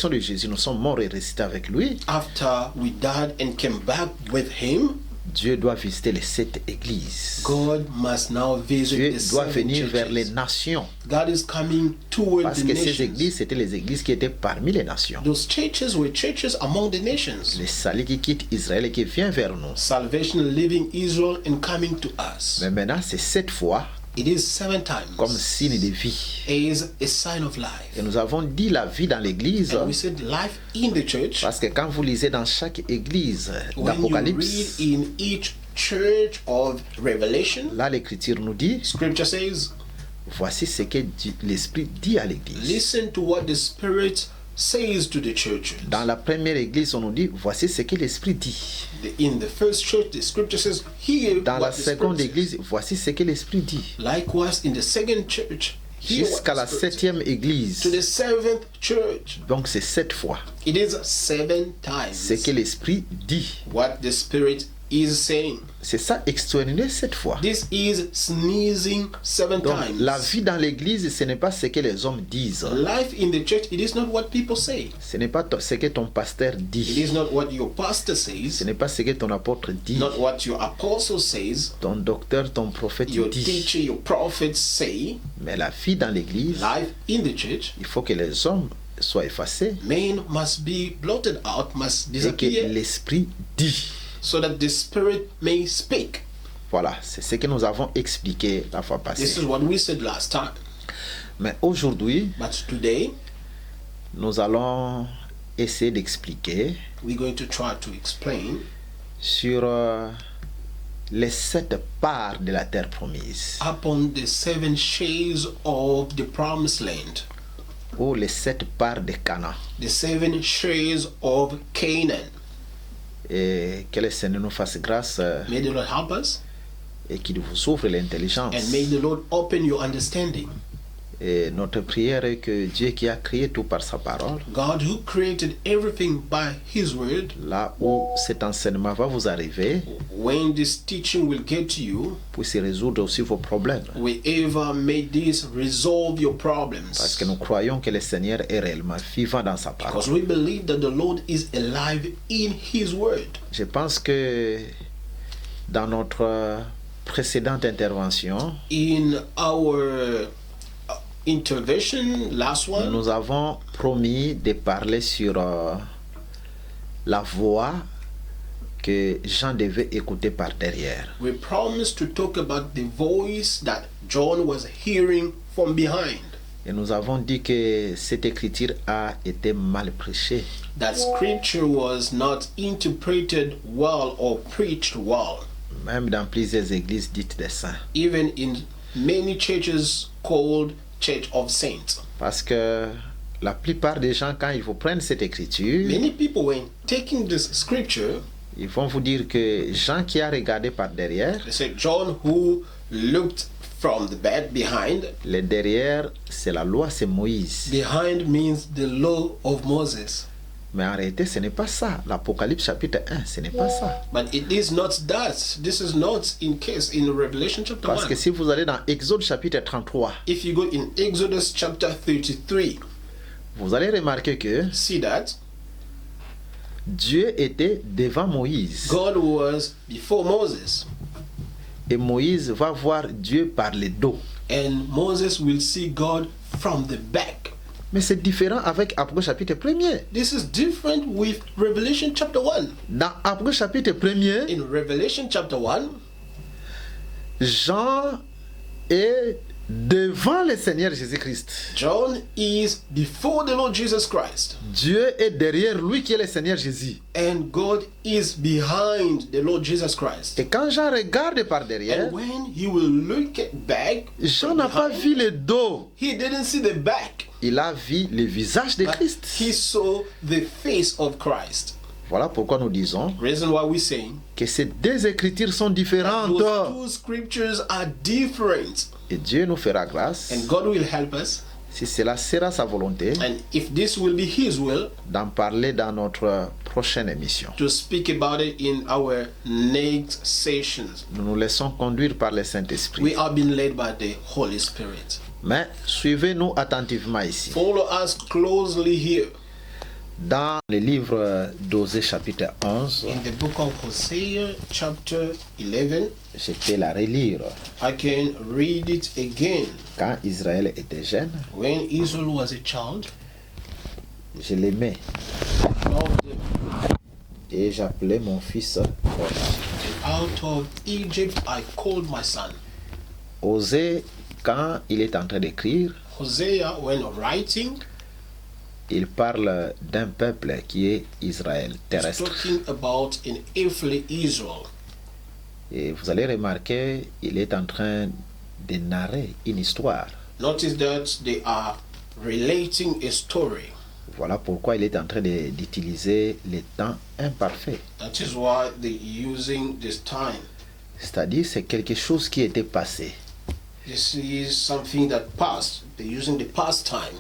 [SPEAKER 1] de Jésus, nous sommes morts et ressuscités avec lui.
[SPEAKER 2] After we died and came back with him,
[SPEAKER 1] Dieu doit visiter les 7 églises.
[SPEAKER 2] God must now visit
[SPEAKER 1] Dieu
[SPEAKER 2] the
[SPEAKER 1] doit
[SPEAKER 2] 7
[SPEAKER 1] venir vers les
[SPEAKER 2] churches.
[SPEAKER 1] nations.
[SPEAKER 2] God is coming toward
[SPEAKER 1] Parce
[SPEAKER 2] the
[SPEAKER 1] que ces
[SPEAKER 2] nations.
[SPEAKER 1] églises, c'était les églises qui étaient parmi les nations.
[SPEAKER 2] Those churches were churches among the nations.
[SPEAKER 1] Les salis qui quittent Israël et qui viennent vers nous.
[SPEAKER 2] Salvation leaving Israel and coming to us.
[SPEAKER 1] Mais maintenant, c'est 7 fois
[SPEAKER 2] It is 7 times
[SPEAKER 1] comme signe de vie.
[SPEAKER 2] is a sign of life.
[SPEAKER 1] Et nous avons dit la vie dans l'église.
[SPEAKER 2] And we said life in the church.
[SPEAKER 1] Parce que quand vous lisez dans chaque église
[SPEAKER 2] When you read
[SPEAKER 1] d'Apocalypse,
[SPEAKER 2] in each church of Revelation,
[SPEAKER 1] là l'écriture nous dit,
[SPEAKER 2] Scripture says,
[SPEAKER 1] voici ce que l'Esprit dit à l'église.
[SPEAKER 2] listen to what the Spirit says to the churches.
[SPEAKER 1] Dans la première église, on nous dit, voici ce que l'Esprit dit.
[SPEAKER 2] In the first church, the scripture says, hear
[SPEAKER 1] Dans la
[SPEAKER 2] what the
[SPEAKER 1] seconde
[SPEAKER 2] Spirit
[SPEAKER 1] église, voici ce que l'Esprit dit.
[SPEAKER 2] says. Likewise, in the second church, hear what
[SPEAKER 1] Jusqu'à
[SPEAKER 2] the
[SPEAKER 1] la
[SPEAKER 2] Spirit says.
[SPEAKER 1] septième église.
[SPEAKER 2] To the seventh church,
[SPEAKER 1] Donc c'est 7 fois
[SPEAKER 2] it is 7
[SPEAKER 1] ce que
[SPEAKER 2] times
[SPEAKER 1] l'Esprit dit.
[SPEAKER 2] what the Spirit is saying.
[SPEAKER 1] C'est ça, extraordinaire 7 fois.
[SPEAKER 2] This is sneezing 7
[SPEAKER 1] Donc
[SPEAKER 2] times.
[SPEAKER 1] la vie dans l'église, ce n'est pas ce que les hommes disent.
[SPEAKER 2] Life in the church, it is not what people say.
[SPEAKER 1] Ce n'est pas ce que ton pasteur
[SPEAKER 2] It
[SPEAKER 1] dit.
[SPEAKER 2] is not what your pastor
[SPEAKER 1] Ce
[SPEAKER 2] says,
[SPEAKER 1] n'est pas ce que ton apôtre dit.
[SPEAKER 2] not what your apostle says,
[SPEAKER 1] Ton docteur, ton prophète
[SPEAKER 2] your
[SPEAKER 1] dit.
[SPEAKER 2] teacher, your prophets say.
[SPEAKER 1] Mais la vie dans l'église,
[SPEAKER 2] Life in the church,
[SPEAKER 1] il faut que les hommes soient effacés
[SPEAKER 2] men must be blotted out, must
[SPEAKER 1] et que
[SPEAKER 2] disappear,
[SPEAKER 1] l'Esprit dit.
[SPEAKER 2] so that the Spirit may speak.
[SPEAKER 1] Voilà, c'est ce que nous avons expliqué la fois
[SPEAKER 2] This is
[SPEAKER 1] passée.
[SPEAKER 2] what we said last time.
[SPEAKER 1] Mais aujourd'hui,
[SPEAKER 2] But today,
[SPEAKER 1] nous allons essayer d'expliquer
[SPEAKER 2] we're going to try to explain
[SPEAKER 1] sur les 7 parts de la terre promise,
[SPEAKER 2] upon the 7 shades of the promised land,
[SPEAKER 1] ou les 7 parts de Canaan.
[SPEAKER 2] the 7 shades of Canaan.
[SPEAKER 1] Et que le Seigneur nous fasse grâce
[SPEAKER 2] May the Lord help us,
[SPEAKER 1] et qu'il vous ouvre l'intelligence.
[SPEAKER 2] and may the Lord open your understanding.
[SPEAKER 1] Et notre prière est que Dieu qui a créé tout par sa parole,
[SPEAKER 2] God, who created everything by His word,
[SPEAKER 1] là où cet enseignement va vous arriver,
[SPEAKER 2] when this teaching will get to you,
[SPEAKER 1] puisse résoudre aussi vos problèmes.
[SPEAKER 2] wherever may this resolve your
[SPEAKER 1] Parce
[SPEAKER 2] problems.
[SPEAKER 1] que nous croyons que le Seigneur est réellement vivant dans sa parole.
[SPEAKER 2] Because we believe that the Lord is alive in His word.
[SPEAKER 1] Je pense que dans notre précédente intervention,
[SPEAKER 2] In our intervention, last one,
[SPEAKER 1] nous avons promis de parler sur la voix que Jean devait écouter par derrière.
[SPEAKER 2] we promised to talk about the voice that John was hearing from behind.
[SPEAKER 1] Et nous avons dit que cette écriture a été mal prêchée.
[SPEAKER 2] That scripture was not interpreted well or preached well,
[SPEAKER 1] Même dans plusieurs églises dites des saints.
[SPEAKER 2] even in many churches called Church of Saints.
[SPEAKER 1] Parce que la plupart des gens, quand ils vous prennent cette écriture,
[SPEAKER 2] Many people, when taking this scripture,
[SPEAKER 1] ils vont vous dire que Jean qui a regardé par derrière,
[SPEAKER 2] they say John who looked from the back behind.
[SPEAKER 1] le derrière, c'est la loi, c'est Moïse.
[SPEAKER 2] Behind means the law of Moses.
[SPEAKER 1] Mais en réalité, ce n'est pas ça. L'Apocalypse chapitre 1, ce n'est pas ça.
[SPEAKER 2] But it is not that. This is not in case in Revelation chapter
[SPEAKER 1] Parce que
[SPEAKER 2] 1.
[SPEAKER 1] si vous allez dans Exode chapitre 33,
[SPEAKER 2] If you go in Exodus chapter 33,
[SPEAKER 1] vous allez remarquer que
[SPEAKER 2] see that
[SPEAKER 1] Dieu était devant Moïse.
[SPEAKER 2] God was before Moses,
[SPEAKER 1] Et Moïse va voir Dieu par le dos.
[SPEAKER 2] and Moses will see God from the back.
[SPEAKER 1] Mais c'est différent avec Apocalypse chapitre 1er.
[SPEAKER 2] This is different with Revelation chapter 1.
[SPEAKER 1] Dans Apocalypse chapitre 1er,
[SPEAKER 2] In Revelation chapter 1,
[SPEAKER 1] Jean est devant le Seigneur Jésus-Christ.
[SPEAKER 2] John is before the Lord Jesus Christ,
[SPEAKER 1] Dieu est derrière lui qui est le Seigneur Jésus.
[SPEAKER 2] and God is behind the Lord Jesus Christ.
[SPEAKER 1] Et quand Jean regarde par derrière,
[SPEAKER 2] And when he will look back,
[SPEAKER 1] Jean n'a pas
[SPEAKER 2] behind,
[SPEAKER 1] vu le dos.
[SPEAKER 2] he didn't see the back,
[SPEAKER 1] Il a vu le visage de
[SPEAKER 2] but
[SPEAKER 1] Christ.
[SPEAKER 2] he saw the face of Christ.
[SPEAKER 1] Voilà pourquoi nous disons
[SPEAKER 2] Reason why we're saying
[SPEAKER 1] que ces deux écritures sont différentes.
[SPEAKER 2] those two scriptures are different,
[SPEAKER 1] Et Dieu nous fera grâce,
[SPEAKER 2] and God will help us.
[SPEAKER 1] si cela sera sa volonté,
[SPEAKER 2] And if this will be His will,
[SPEAKER 1] d'en parler dans notre prochaine émission.
[SPEAKER 2] to speak about it in our next sessions.
[SPEAKER 1] Nous nous laissons conduire par le Saint-Esprit.
[SPEAKER 2] We are being led by the Holy Spirit.
[SPEAKER 1] Mais suivez-nous attentivement ici.
[SPEAKER 2] Follow us closely here.
[SPEAKER 1] Dans le livre d'Osée chapitre 11,
[SPEAKER 2] In the book of Hosea, chapter 11,
[SPEAKER 1] je peux la relire.
[SPEAKER 2] I can read it again.
[SPEAKER 1] Quand Israël était jeune,
[SPEAKER 2] When Israel was a child,
[SPEAKER 1] je l'aimais
[SPEAKER 2] I loved them.
[SPEAKER 1] et j'appelais mon fils proche.
[SPEAKER 2] And out of Egypt I called my son.
[SPEAKER 1] Osée, quand il est en train d'écrire,
[SPEAKER 2] Hosea, when writing,
[SPEAKER 1] il parle d'un peuple qui est Israël
[SPEAKER 2] is
[SPEAKER 1] terrestre.
[SPEAKER 2] talking about an earthly Israel.
[SPEAKER 1] Et vous allez remarquer, il est en train de narrer une histoire.
[SPEAKER 2] Notice that they are relating a story.
[SPEAKER 1] Voilà pourquoi il est en train d'utiliser les temps imparfaits.
[SPEAKER 2] That is why they're using this time.
[SPEAKER 1] C'est-à-dire, c'est quelque chose qui était passé.
[SPEAKER 2] This is something that passed. They're using the past time.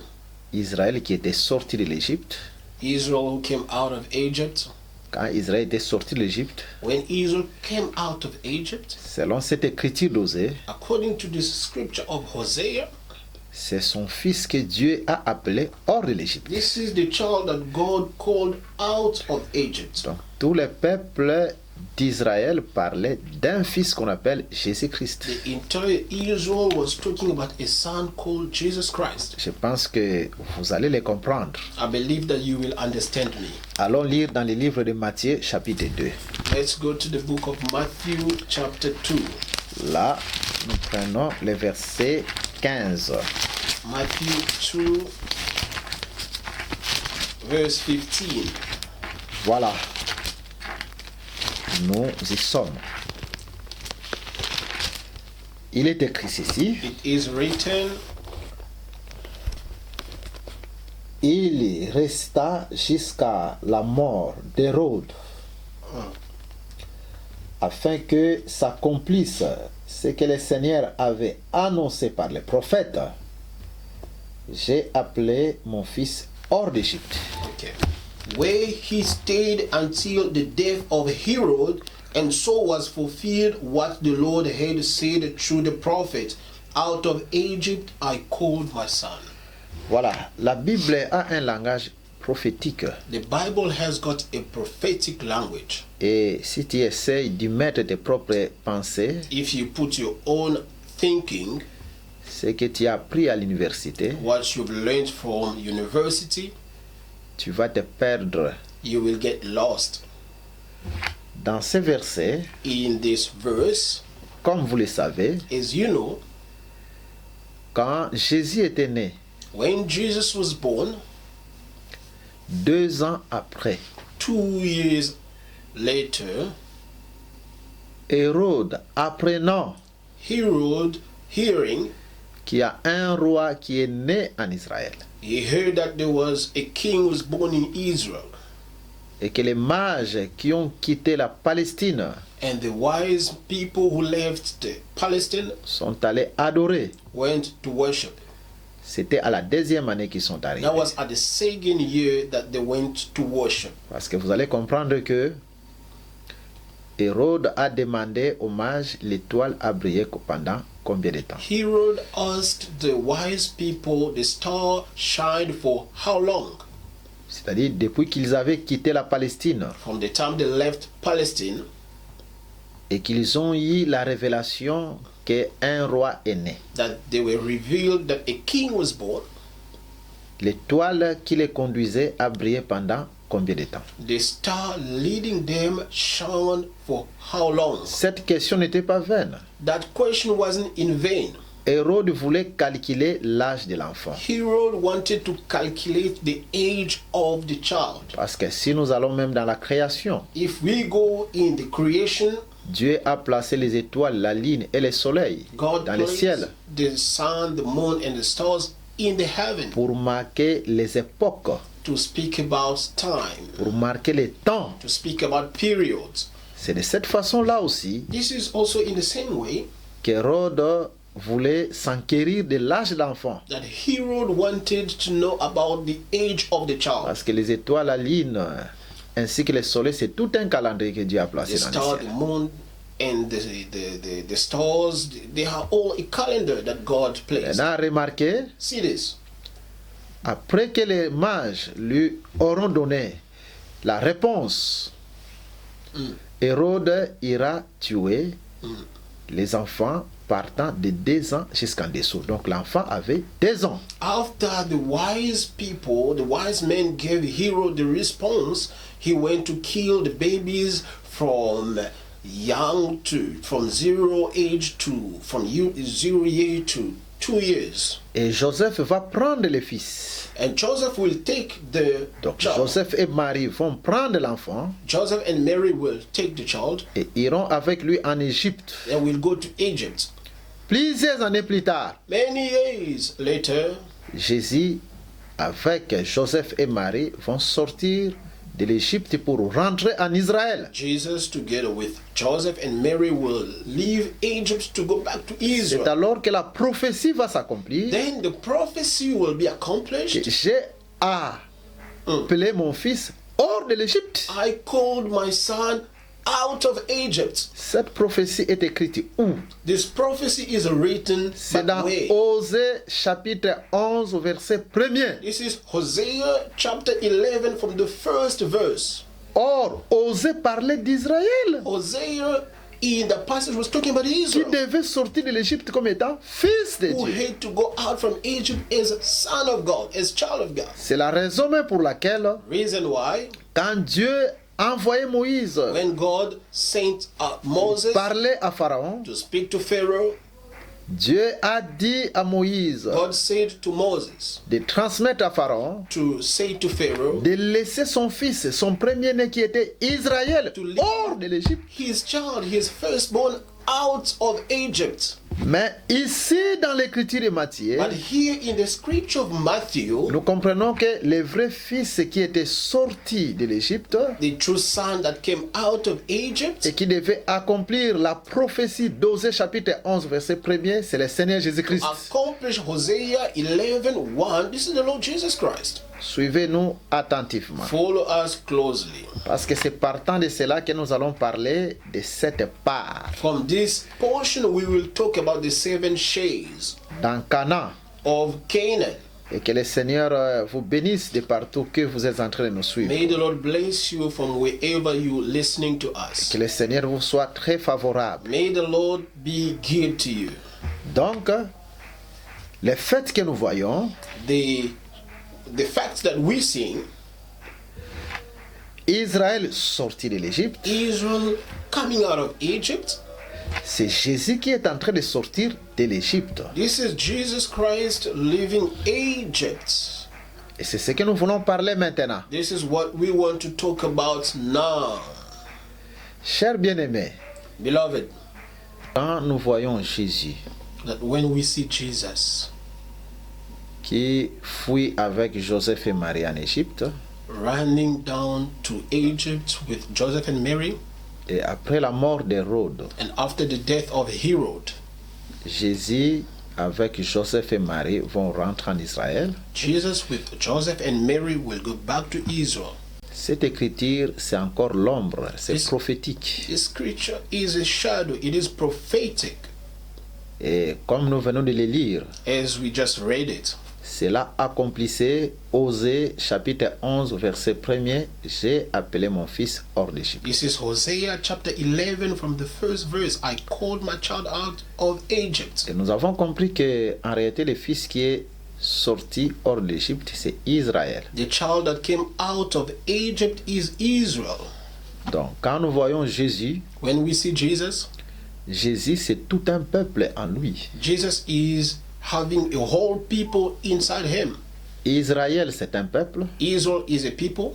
[SPEAKER 1] Israël qui était sorti de l'Égypte.
[SPEAKER 2] Israel who came out of Egypt.
[SPEAKER 1] Quand Israël était sorti de l'Égypte,
[SPEAKER 2] When Israel came out of Egypt,
[SPEAKER 1] selon cette écriture d'Osée,
[SPEAKER 2] according to this scripture of Hosea,
[SPEAKER 1] c'est son fils que Dieu a appelé hors de l'Égypte.
[SPEAKER 2] this is the child that God called out of Egypt.
[SPEAKER 1] Donc, tous les peuples d'Israël parlaient d'un fils qu'on appelle Jésus-Christ.
[SPEAKER 2] The entire Israel was talking about a son called Jesus Christ.
[SPEAKER 1] Je pense que vous allez les comprendre.
[SPEAKER 2] I believe that you will understand me.
[SPEAKER 1] Allons lire dans le livre de Matthieu, chapitre 2.
[SPEAKER 2] Let's go to the book of Matthew, chapter 2.
[SPEAKER 1] Là, nous prenons le verset 15.
[SPEAKER 2] Matthew 2, verse 15.
[SPEAKER 1] Voilà. Nous y sommes. Il est écrit ceci.
[SPEAKER 2] It is written,
[SPEAKER 1] Il resta jusqu'à la mort d'Hérode, afin que s'accomplisse ce que le Seigneur avait annoncé par les prophètes. J'ai appelé mon fils hors d'Égypte.
[SPEAKER 2] okay, where he stayed until the death of Herod, and so was fulfilled what the Lord had said through the prophet, out of Egypt I called my son.
[SPEAKER 1] Voilà, la Bible a un langage prophétique.
[SPEAKER 2] The Bible has got a prophetic language.
[SPEAKER 1] Et si tu essayes d'y mettre tes propres pensées,
[SPEAKER 2] If you put your own thinking,
[SPEAKER 1] ce que tu as appris à l'université,
[SPEAKER 2] what you've learned from university,
[SPEAKER 1] tu vas te perdre.
[SPEAKER 2] you will get lost.
[SPEAKER 1] Dans ces versets,
[SPEAKER 2] In this verse,
[SPEAKER 1] comme vous le savez,
[SPEAKER 2] as you know,
[SPEAKER 1] quand Jésus était né,
[SPEAKER 2] when Jesus was born,
[SPEAKER 1] 2 ans après,
[SPEAKER 2] 2 years later,
[SPEAKER 1] Hérode, apprenant
[SPEAKER 2] Herod, hearing,
[SPEAKER 1] qu'il y a un roi qui est né en Israël
[SPEAKER 2] he heard that there was a king who was born in Israel,
[SPEAKER 1] et que les mages qui ont quitté la Palestine
[SPEAKER 2] and the wise people who left the Palestine
[SPEAKER 1] sont allés adorer.
[SPEAKER 2] went to worship.
[SPEAKER 1] C'était à la 2e année qu'ils sont arrivés.
[SPEAKER 2] That was at the second year that they went to worship.
[SPEAKER 1] Parce que vous allez comprendre que Hérode a demandé aux mages l'étoile a brillé pendant combien de temps?
[SPEAKER 2] Herod asked the wise people, the star shined for how long?
[SPEAKER 1] C'est-à-dire depuis qu'ils avaient quitté la Palestine
[SPEAKER 2] From the time they left Palestine,
[SPEAKER 1] et qu'ils ont eu la révélation qu'un roi est né.
[SPEAKER 2] that they were revealed that a king was born.
[SPEAKER 1] L'étoile qui les conduisait a brillé pendant combien de temps?
[SPEAKER 2] The star leading them shone for how long?
[SPEAKER 1] Cette question n'était pas vaine.
[SPEAKER 2] That question wasn't in vain.
[SPEAKER 1] Hérode voulait calculer l'âge de l'enfant.
[SPEAKER 2] Herod wanted to calculate the age of the child.
[SPEAKER 1] Parce que si nous allons même dans la création,
[SPEAKER 2] If we go in the creation,
[SPEAKER 1] Dieu a placé les étoiles, la lune et le soleil
[SPEAKER 2] God
[SPEAKER 1] dans le
[SPEAKER 2] placed
[SPEAKER 1] ciel
[SPEAKER 2] the sun, the moon, and the stars in the heaven
[SPEAKER 1] pour marquer les époques,
[SPEAKER 2] to speak about time,
[SPEAKER 1] pour marquer les temps.
[SPEAKER 2] to speak about periods.
[SPEAKER 1] C'est de cette façon-là aussi
[SPEAKER 2] This is also in the same way
[SPEAKER 1] qu'Hérode voulait s'enquérir de l'âge de l'enfant.
[SPEAKER 2] that Herod wanted to know about the age of the child.
[SPEAKER 1] Parce que les étoiles, la lune, ainsi que le soleil, c'est tout un calendrier que Dieu a
[SPEAKER 2] The
[SPEAKER 1] placé dans
[SPEAKER 2] star,
[SPEAKER 1] le
[SPEAKER 2] the
[SPEAKER 1] ciel.
[SPEAKER 2] moon, and the stars, they are all a calendar that God placed.
[SPEAKER 1] Maintenant, remarquez,
[SPEAKER 2] See this.
[SPEAKER 1] après que les mages lui auront donné la réponse, Hérode ira tuer les enfants partant de 2 ans jusqu'en dessous. Donc l'enfant avait 2 ans.
[SPEAKER 2] After the wise people, the wise men gave Herod the response, he went to kill the babies from from 0 age to, from 0 year to 2 years.
[SPEAKER 1] Et Joseph va prendre le fils.
[SPEAKER 2] And Joseph will take the
[SPEAKER 1] Donc
[SPEAKER 2] child.
[SPEAKER 1] Joseph et Marie vont prendre l'enfant
[SPEAKER 2] Joseph and Mary will take the child
[SPEAKER 1] et iront avec lui en Égypte.
[SPEAKER 2] and will go to Egypt.
[SPEAKER 1] Plusieurs années plus tard,
[SPEAKER 2] Many years later,
[SPEAKER 1] Jésus avec Joseph et Marie, vont sortir de l'Égypte pour rentrer en Israël.
[SPEAKER 2] Jesus, together with Joseph and Mary, will leave Egypt to go back to
[SPEAKER 1] C'est
[SPEAKER 2] Israel.
[SPEAKER 1] alors que la prophétie va s'accomplir.
[SPEAKER 2] Then the prophecy will be accomplished.
[SPEAKER 1] J'ai appelé mon fils hors de l'Égypte.
[SPEAKER 2] I called my son out of Egypt.
[SPEAKER 1] Cette prophétie est écrite où?
[SPEAKER 2] This prophecy is written
[SPEAKER 1] C'est
[SPEAKER 2] that
[SPEAKER 1] dans
[SPEAKER 2] way.
[SPEAKER 1] Osée chapitre 11 verset 1er.
[SPEAKER 2] This is Hosea chapter 11 from the first verse.
[SPEAKER 1] Or, Osée parlait d'Israël,
[SPEAKER 2] Hosea in the passage was talking about
[SPEAKER 1] qui
[SPEAKER 2] Israel,
[SPEAKER 1] devait sortir de l'Égypte comme étant fils de
[SPEAKER 2] who
[SPEAKER 1] Dieu.
[SPEAKER 2] had to go out from Egypt as son of God, as child of God.
[SPEAKER 1] C'est la raison même pour laquelle,
[SPEAKER 2] Reason why,
[SPEAKER 1] quand Dieu a envoyé Moïse
[SPEAKER 2] when God sent Moses
[SPEAKER 1] parler à Pharaon,
[SPEAKER 2] to speak to Pharaoh,
[SPEAKER 1] Dieu a dit à Moïse
[SPEAKER 2] God said to Moses
[SPEAKER 1] de transmettre à Pharaon,
[SPEAKER 2] to say to Pharaoh,
[SPEAKER 1] de laisser son fils, son premier-né qui était Israël,
[SPEAKER 2] leave
[SPEAKER 1] hors de l'Égypte.
[SPEAKER 2] his child, his firstborn, out of Egypt.
[SPEAKER 1] Mais ici, dans l'écriture de Matthieu,
[SPEAKER 2] But here in the scripture of Matthew,
[SPEAKER 1] nous comprenons que le vrai fils qui était sorti de l'Égypte
[SPEAKER 2] the true son that came out of Egypt
[SPEAKER 1] et qui devait accomplir la prophétie d'Osée chapitre 11 verset 1er, c'est le Seigneur Jésus-Christ.
[SPEAKER 2] accomplish Hosea 11:1. This is the Lord Jesus Christ.
[SPEAKER 1] Suivez-nous attentivement,
[SPEAKER 2] Follow us closely.
[SPEAKER 1] parce que c'est partant de cela que nous allons parler de cette part.
[SPEAKER 2] From this portion, we will talk about the 7 shades
[SPEAKER 1] Dans Cana,
[SPEAKER 2] of Canaan.
[SPEAKER 1] et que le Seigneur vous bénisse de partout que vous êtes en train de nous suivre.
[SPEAKER 2] May the Lord bless you from wherever you're listening to us.
[SPEAKER 1] Que le Seigneur vous soit très favorable.
[SPEAKER 2] May the Lord be good to you.
[SPEAKER 1] Donc, les faits que nous voyons,
[SPEAKER 2] The facts that we see,
[SPEAKER 1] Israël sorti de l'Égypte,
[SPEAKER 2] Israel coming out of Egypt,
[SPEAKER 1] c'est Jésus qui est en train de sortir de l'Égypte.
[SPEAKER 2] this is Jesus Christ leaving Egypt.
[SPEAKER 1] Et c'est ce que nous voulons parler maintenant.
[SPEAKER 2] This is what we want to talk about now.
[SPEAKER 1] Chers bien-aimés,
[SPEAKER 2] Beloved,
[SPEAKER 1] quand nous voyons Jésus
[SPEAKER 2] that when we see Jesus
[SPEAKER 1] qui fuit avec Joseph et Marie en Égypte,
[SPEAKER 2] running down to Egypt with Joseph and Mary,
[SPEAKER 1] et après la mort d'Hérode,
[SPEAKER 2] and after the death of Herod,
[SPEAKER 1] Jésus avec Joseph et Marie vont rentrer en Israël.
[SPEAKER 2] Jesus with Joseph and Mary will go back to Israel.
[SPEAKER 1] Cette écriture, c'est encore l'ombre, c'est
[SPEAKER 2] Yes.
[SPEAKER 1] prophétique.
[SPEAKER 2] This scripture is a shadow, it is prophetic,
[SPEAKER 1] Et comme nous venons de le lire,
[SPEAKER 2] as we just read it.
[SPEAKER 1] cela accomplissait Osée chapitre 11 verset 1er, j'ai appelé mon fils hors d'Égypte.
[SPEAKER 2] This is Hosea chapter 11 from the first verse. I called my child out of Egypt.
[SPEAKER 1] Et nous avons compris que en réalité le fils qui est sorti hors d'Égypte, c'est Israël.
[SPEAKER 2] The child that came out of Egypt is Israel.
[SPEAKER 1] Donc quand nous voyons Jésus,
[SPEAKER 2] When we see Jesus,
[SPEAKER 1] Jésus c'est tout un peuple en lui.
[SPEAKER 2] Jesus is having a whole people inside him.
[SPEAKER 1] Israël c'est un peuple,
[SPEAKER 2] Israel is a people,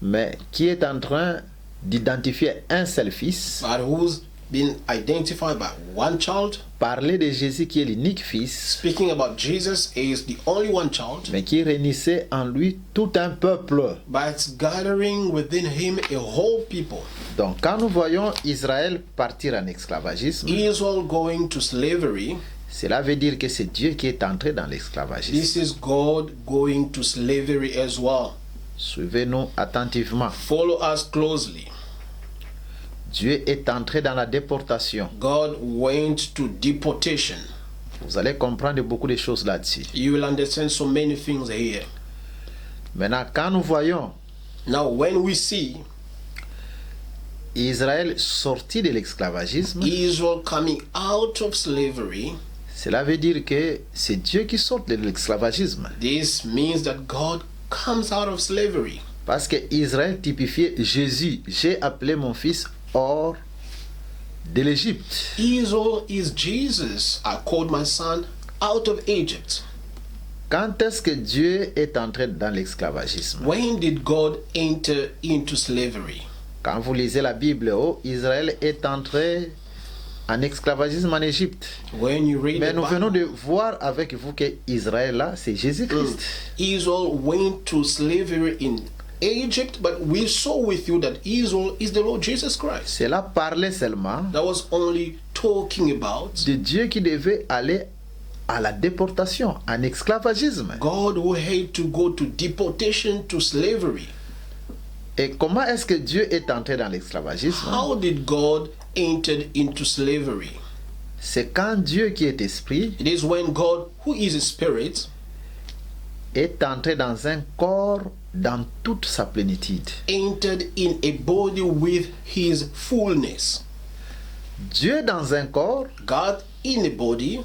[SPEAKER 1] mais qui est en train d'identifier un seul fils.
[SPEAKER 2] but who's been identified by one child.
[SPEAKER 1] Parler de Jésus qui est l'unique fils,
[SPEAKER 2] Speaking about Jesus is the only one child,
[SPEAKER 1] mais qui réunissait en lui tout un peuple.
[SPEAKER 2] but gathering within him a whole people.
[SPEAKER 1] Donc quand nous voyons Israël partir en esclavagisme,
[SPEAKER 2] Israel going to slavery.
[SPEAKER 1] cela veut dire que c'est Dieu qui est entré dans l'esclavagisme.
[SPEAKER 2] This is God going to slavery as well.
[SPEAKER 1] Suivez-nous attentivement.
[SPEAKER 2] Follow us closely.
[SPEAKER 1] Dieu est entré dans la déportation.
[SPEAKER 2] God went to deportation.
[SPEAKER 1] Vous allez comprendre beaucoup de choses là-dessus.
[SPEAKER 2] You will understand so many things here.
[SPEAKER 1] Maintenant, quand nous voyons
[SPEAKER 2] Now, when we see
[SPEAKER 1] Israël sorti de l'esclavagisme,
[SPEAKER 2] Israel coming out of slavery,
[SPEAKER 1] cela veut dire que c'est Dieu qui sort de l'esclavagisme.
[SPEAKER 2] this means that God comes out of slavery.
[SPEAKER 1] Parce que Israël typifiait Jésus. J'ai appelé mon fils hors de l'Égypte.
[SPEAKER 2] Israel is Jesus. I called my son out of Egypt.
[SPEAKER 1] Quand est-ce que Dieu est entré dans l'esclavagisme?
[SPEAKER 2] When did God enter into slavery?
[SPEAKER 1] Quand vous lisez la Bible, oh, Israël est entré en esclavagisme en Égypte.
[SPEAKER 2] When you read
[SPEAKER 1] Mais
[SPEAKER 2] the
[SPEAKER 1] nous venons
[SPEAKER 2] Bible,
[SPEAKER 1] de voir avec vous que Israël là, c'est Jésus-Christ.
[SPEAKER 2] Israel went to slavery in Egypt, but we saw with you that Israel is the Lord Jesus Christ.
[SPEAKER 1] Cela parlait seulement
[SPEAKER 2] That was only talking about
[SPEAKER 1] de Dieu qui devait aller à la déportation, en esclavagisme.
[SPEAKER 2] God who had to go to deportation, to slavery.
[SPEAKER 1] Et comment est-ce que Dieu est entré dans l'esclavagisme?
[SPEAKER 2] How did God enter into slavery?
[SPEAKER 1] C'est quand Dieu qui est esprit
[SPEAKER 2] It is when God, who is a spirit,
[SPEAKER 1] est entré dans un corps dans toute sa plénitude.
[SPEAKER 2] entered in a body with his fullness.
[SPEAKER 1] Dieu dans un corps,
[SPEAKER 2] God in a body,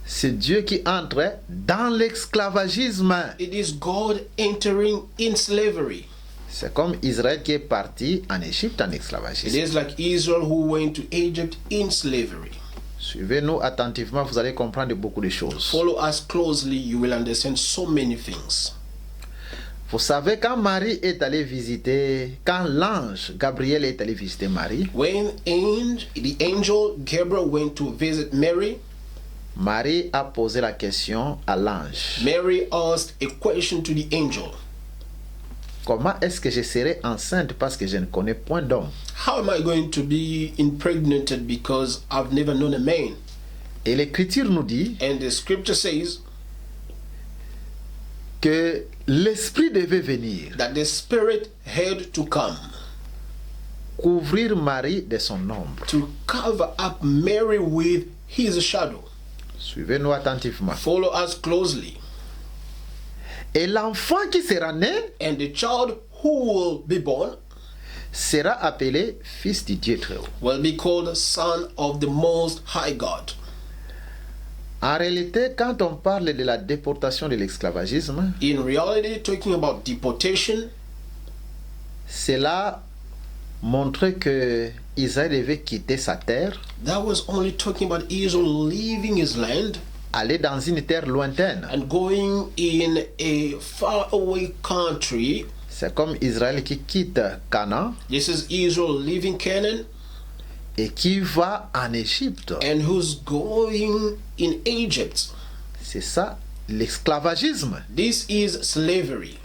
[SPEAKER 1] c'est Dieu qui entre dans l'esclavagisme.
[SPEAKER 2] it is God entering in slavery.
[SPEAKER 1] C'est comme Israël qui est parti en Égypte en
[SPEAKER 2] It
[SPEAKER 1] esclavagisme.
[SPEAKER 2] is like Israel who went to Egypt in slavery.
[SPEAKER 1] Suivez-nous attentivement, vous allez comprendre beaucoup de choses.
[SPEAKER 2] Follow us closely, you will understand so many things.
[SPEAKER 1] Vous savez, quand Marie est allée visiter, quand l'ange Gabriel est allé visiter Marie,
[SPEAKER 2] When the angel Gabriel went to visit Mary,
[SPEAKER 1] Marie a posé la question à l'ange.
[SPEAKER 2] Mary asked a question to the angel.
[SPEAKER 1] Comment est-ce que je serai enceinte parce que je ne connais point d'homme?
[SPEAKER 2] How am I going to be impregnated because I've never known a man?
[SPEAKER 1] Et l'Écriture nous dit
[SPEAKER 2] And the scripture says
[SPEAKER 1] que l'Esprit devait venir
[SPEAKER 2] that the Spirit had to come
[SPEAKER 1] couvrir Marie de son ombre.
[SPEAKER 2] to cover up Mary with his shadow.
[SPEAKER 1] Suivez-nous attentivement.
[SPEAKER 2] Follow us closely.
[SPEAKER 1] Et l'enfant qui sera né
[SPEAKER 2] And the child who will be born
[SPEAKER 1] sera appelé fils du Dieu très haut.
[SPEAKER 2] will be called Son of the Most High God.
[SPEAKER 1] En réalité, quand on parle de la déportation de l'esclavagisme,
[SPEAKER 2] In reality, talking about deportation,
[SPEAKER 1] cela montrait que Israël devait quitter sa terre,
[SPEAKER 2] that was only talking about Israel leaving his land
[SPEAKER 1] aller dans une terre lointaine.
[SPEAKER 2] and going in a faraway country.
[SPEAKER 1] C'est comme Israël qui quitte Canaan
[SPEAKER 2] This is Israel leaving Canaan
[SPEAKER 1] et qui va en Égypte.
[SPEAKER 2] and who's going in Egypt.
[SPEAKER 1] C'est ça l'esclavagisme.
[SPEAKER 2] This is slavery.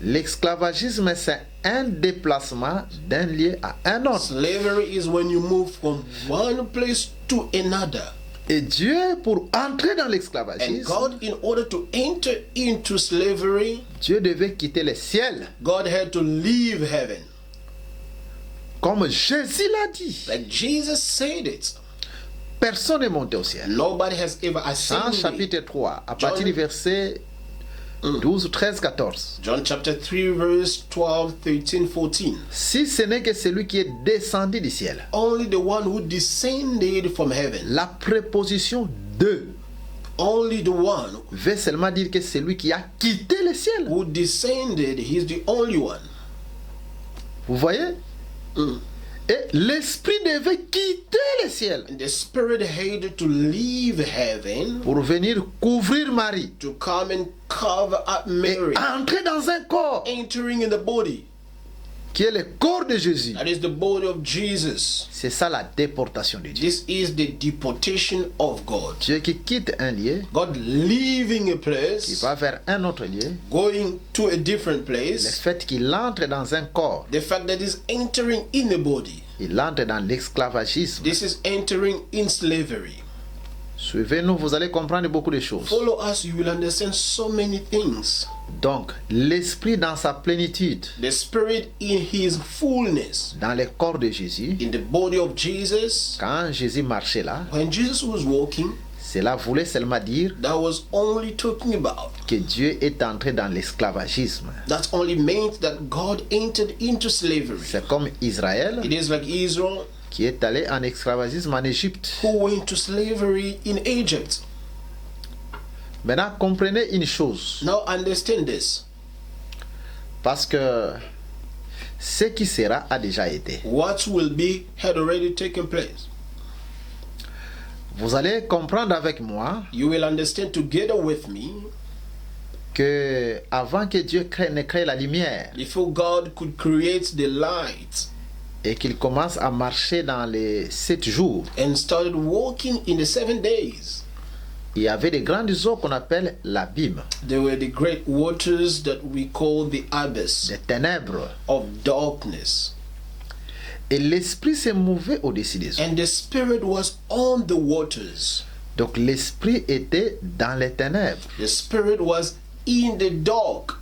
[SPEAKER 1] L'esclavagisme, c'est un déplacement d'un lieu à un autre.
[SPEAKER 2] Slavery is when you move from one place to another.
[SPEAKER 1] Et Dieu, pour entrer dans
[SPEAKER 2] And
[SPEAKER 1] l'esclavagisme,
[SPEAKER 2] God, in order to enter into slavery,
[SPEAKER 1] Dieu devait quitter le ciel.
[SPEAKER 2] God had to leave heaven.
[SPEAKER 1] Comme Jésus l'a dit,
[SPEAKER 2] Like Jesus said it.
[SPEAKER 1] personne n'est monté au ciel.
[SPEAKER 2] Nobody has ever
[SPEAKER 1] En
[SPEAKER 2] ascended.
[SPEAKER 1] chapitre 3, à
[SPEAKER 2] John-
[SPEAKER 1] partir du verset 12, 13, 14.
[SPEAKER 2] John chapter 3, verse 12, 13, 14.
[SPEAKER 1] Si ce n'est que celui qui est descendu du ciel.
[SPEAKER 2] Only the one who descended from heaven.
[SPEAKER 1] La préposition de
[SPEAKER 2] Only the one
[SPEAKER 1] veut seulement dire que celui qui a quitté le ciel.
[SPEAKER 2] who descended, he's the only one.
[SPEAKER 1] Vous voyez?
[SPEAKER 2] Mm.
[SPEAKER 1] Et l'esprit devait quitter le ciel
[SPEAKER 2] And the Spirit had to leave heaven
[SPEAKER 1] pour venir couvrir Marie
[SPEAKER 2] to come and cover up
[SPEAKER 1] et
[SPEAKER 2] Mary,
[SPEAKER 1] entrer dans un corps
[SPEAKER 2] entering in the body.
[SPEAKER 1] qui est le corps de Jésus.
[SPEAKER 2] That is the body of Jesus.
[SPEAKER 1] C'est ça la déportation de Dieu.
[SPEAKER 2] This is the deportation of God.
[SPEAKER 1] Dieu qui quitte un lieu,
[SPEAKER 2] God leaving a
[SPEAKER 1] qui
[SPEAKER 2] place,
[SPEAKER 1] va vers un autre lieu,
[SPEAKER 2] going to a different
[SPEAKER 1] le
[SPEAKER 2] place.
[SPEAKER 1] fait qu'il entre dans un corps,
[SPEAKER 2] The fact that he's entering in a body.
[SPEAKER 1] il entre dans l'esclavagisme.
[SPEAKER 2] This is entering in slavery.
[SPEAKER 1] Suivez-nous, vous allez comprendre beaucoup de choses.
[SPEAKER 2] Follow us, you will understand so many things.
[SPEAKER 1] Donc, l'esprit dans sa plénitude,
[SPEAKER 2] The Spirit in his fullness,
[SPEAKER 1] dans le corps de Jésus,
[SPEAKER 2] in the body of Jesus.
[SPEAKER 1] quand Jésus marchait là,
[SPEAKER 2] When Jesus was walking,
[SPEAKER 1] cela voulait seulement dire
[SPEAKER 2] that was only talking about.
[SPEAKER 1] que Dieu est entré dans l'esclavagisme.
[SPEAKER 2] That only meant that God entered into slavery.
[SPEAKER 1] C'est comme Israël
[SPEAKER 2] It is like Israel
[SPEAKER 1] qui est allé en esclavagisme en Égypte.
[SPEAKER 2] who went to slavery in Egypt.
[SPEAKER 1] Maintenant, comprenez une chose,
[SPEAKER 2] Now understand this.
[SPEAKER 1] parce que ce qui sera a déjà été.
[SPEAKER 2] What will be had already taken place.
[SPEAKER 1] Vous allez comprendre avec moi
[SPEAKER 2] You will understand together with me,
[SPEAKER 1] que avant que Dieu ne crée la lumière,
[SPEAKER 2] before God could create the light,
[SPEAKER 1] et qu'ils commencent à marcher dans les 7 jours,
[SPEAKER 2] and started walking in the 7 days.
[SPEAKER 1] il y avait des grandes eaux qu'on appelle l'abîme,
[SPEAKER 2] There were the great waters that we call the abyss
[SPEAKER 1] des ténèbres.
[SPEAKER 2] of darkness.
[SPEAKER 1] Et l'esprit s'est mouvé au-dessus des eaux.
[SPEAKER 2] And the Spirit was on the waters.
[SPEAKER 1] Donc l'esprit était dans les ténèbres.
[SPEAKER 2] The Spirit was in the dark.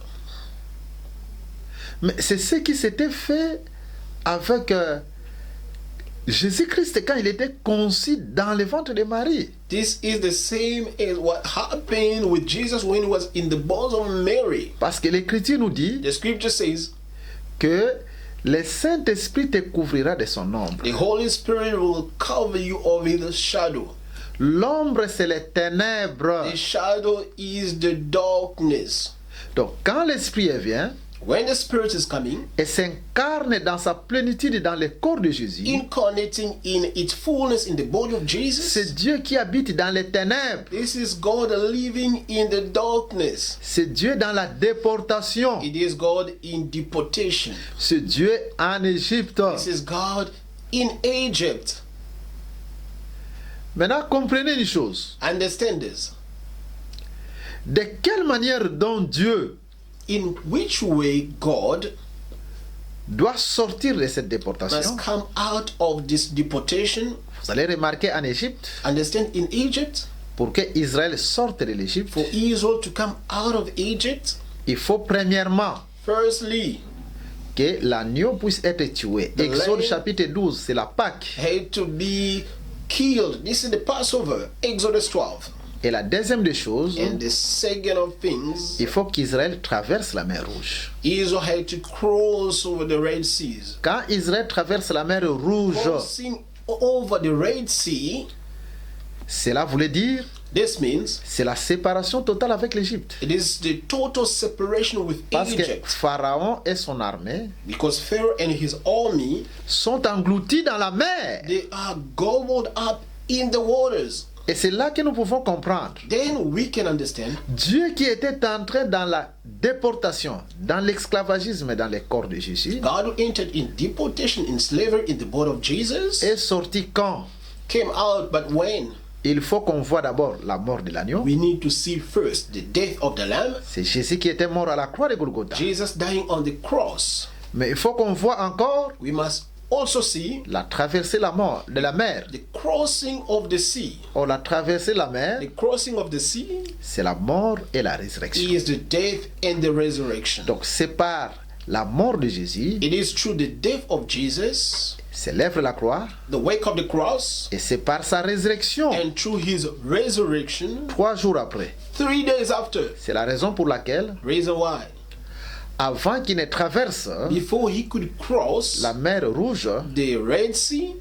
[SPEAKER 1] Mais c'est ce qui s'était fait avec Jésus-Christ quand il était conçu dans le ventre de Marie.
[SPEAKER 2] This is the same as what happened with Jesus when he was in the bosom of Mary.
[SPEAKER 1] Parce que l'Écriture nous dit
[SPEAKER 2] The scripture says,
[SPEAKER 1] que le Saint-Esprit te couvrira de son ombre.
[SPEAKER 2] the Holy Spirit will cover you over the shadow.
[SPEAKER 1] L'ombre, c'est les ténèbres.
[SPEAKER 2] The shadow is the darkness.
[SPEAKER 1] Donc quand l'Esprit vient
[SPEAKER 2] When the Spirit is coming,
[SPEAKER 1] et s'incarne dans sa plénitude dans le corps de Jésus,
[SPEAKER 2] incarnating in its fullness in the body of Jesus,
[SPEAKER 1] c'est Dieu qui habite dans les ténèbres.
[SPEAKER 2] this is God living in the darkness.
[SPEAKER 1] C'est Dieu dans la déportation.
[SPEAKER 2] It is God in deportation.
[SPEAKER 1] C'est Dieu en Égypte.
[SPEAKER 2] This is God in Egypt.
[SPEAKER 1] Maintenant, comprenez une chose.
[SPEAKER 2] Understand this.
[SPEAKER 1] De quelle manière donc Dieu
[SPEAKER 2] In which way God
[SPEAKER 1] doit sortir de cette
[SPEAKER 2] must
[SPEAKER 1] déportation?
[SPEAKER 2] come out of this deportation.
[SPEAKER 1] Vous allez remarquer en Égypte,
[SPEAKER 2] Understand, in Egypt,
[SPEAKER 1] pour que Israël sorte de l'Égypte,
[SPEAKER 2] for Israel to come out of Egypt,
[SPEAKER 1] il faut premièrement
[SPEAKER 2] firstly,
[SPEAKER 1] que l'agneau puisse être tué.
[SPEAKER 2] The
[SPEAKER 1] Exode
[SPEAKER 2] lamb-
[SPEAKER 1] chapitre 12, c'est la Pâque.
[SPEAKER 2] had to be killed. This is the Passover, Exodus 12.
[SPEAKER 1] Et la deuxième des choses,
[SPEAKER 2] And the second of things,
[SPEAKER 1] il faut qu'Israël traverse la mer Rouge.
[SPEAKER 2] Israel had to cross over the Red Seas.
[SPEAKER 1] Quand Israël traverse la mer Rouge,
[SPEAKER 2] Crossing over the Red Sea,
[SPEAKER 1] cela voulait dire
[SPEAKER 2] this means
[SPEAKER 1] c'est la séparation totale avec l'Égypte.
[SPEAKER 2] it is the total separation with
[SPEAKER 1] Parce que
[SPEAKER 2] Egypt.
[SPEAKER 1] Pharaon et son armée
[SPEAKER 2] Because Pharaoh and his army,
[SPEAKER 1] sont engloutis dans la mer.
[SPEAKER 2] they are gobbled up in the waters.
[SPEAKER 1] Et c'est là que nous pouvons comprendre.
[SPEAKER 2] Then we can understand
[SPEAKER 1] Dieu qui était entré dans la déportation, dans l'esclavagisme dans le corps de Jésus,
[SPEAKER 2] God who entered in deportation, in slavery, in the body of Jesus,
[SPEAKER 1] est sorti quand?
[SPEAKER 2] came out, but when?
[SPEAKER 1] Il faut qu'on voit d'abord la mort de l'agneau.
[SPEAKER 2] We need to see first the death of the Lamb,
[SPEAKER 1] C'est Jésus qui était mort à la croix de Golgotha.
[SPEAKER 2] Jesus dying on the cross.
[SPEAKER 1] Mais il faut qu'on voit encore
[SPEAKER 2] We must also see
[SPEAKER 1] la traversée de la mer.
[SPEAKER 2] the crossing of the sea.
[SPEAKER 1] Or la traversée de la mer,
[SPEAKER 2] The crossing of the sea
[SPEAKER 1] c'est la mort et la résurrection.
[SPEAKER 2] is the death and the resurrection.
[SPEAKER 1] Donc c'est par la mort de Jésus,
[SPEAKER 2] It is through the death of Jesus,
[SPEAKER 1] c'est l'œuvre de la croix,
[SPEAKER 2] the work of the cross,
[SPEAKER 1] et c'est par sa résurrection,
[SPEAKER 2] and through his resurrection
[SPEAKER 1] 3 jours après.
[SPEAKER 2] 3 days after.
[SPEAKER 1] C'est la raison pour laquelle,
[SPEAKER 2] Reason why.
[SPEAKER 1] avant qu'il ne traverse
[SPEAKER 2] Before he could cross
[SPEAKER 1] la mer Rouge,
[SPEAKER 2] the Red Sea,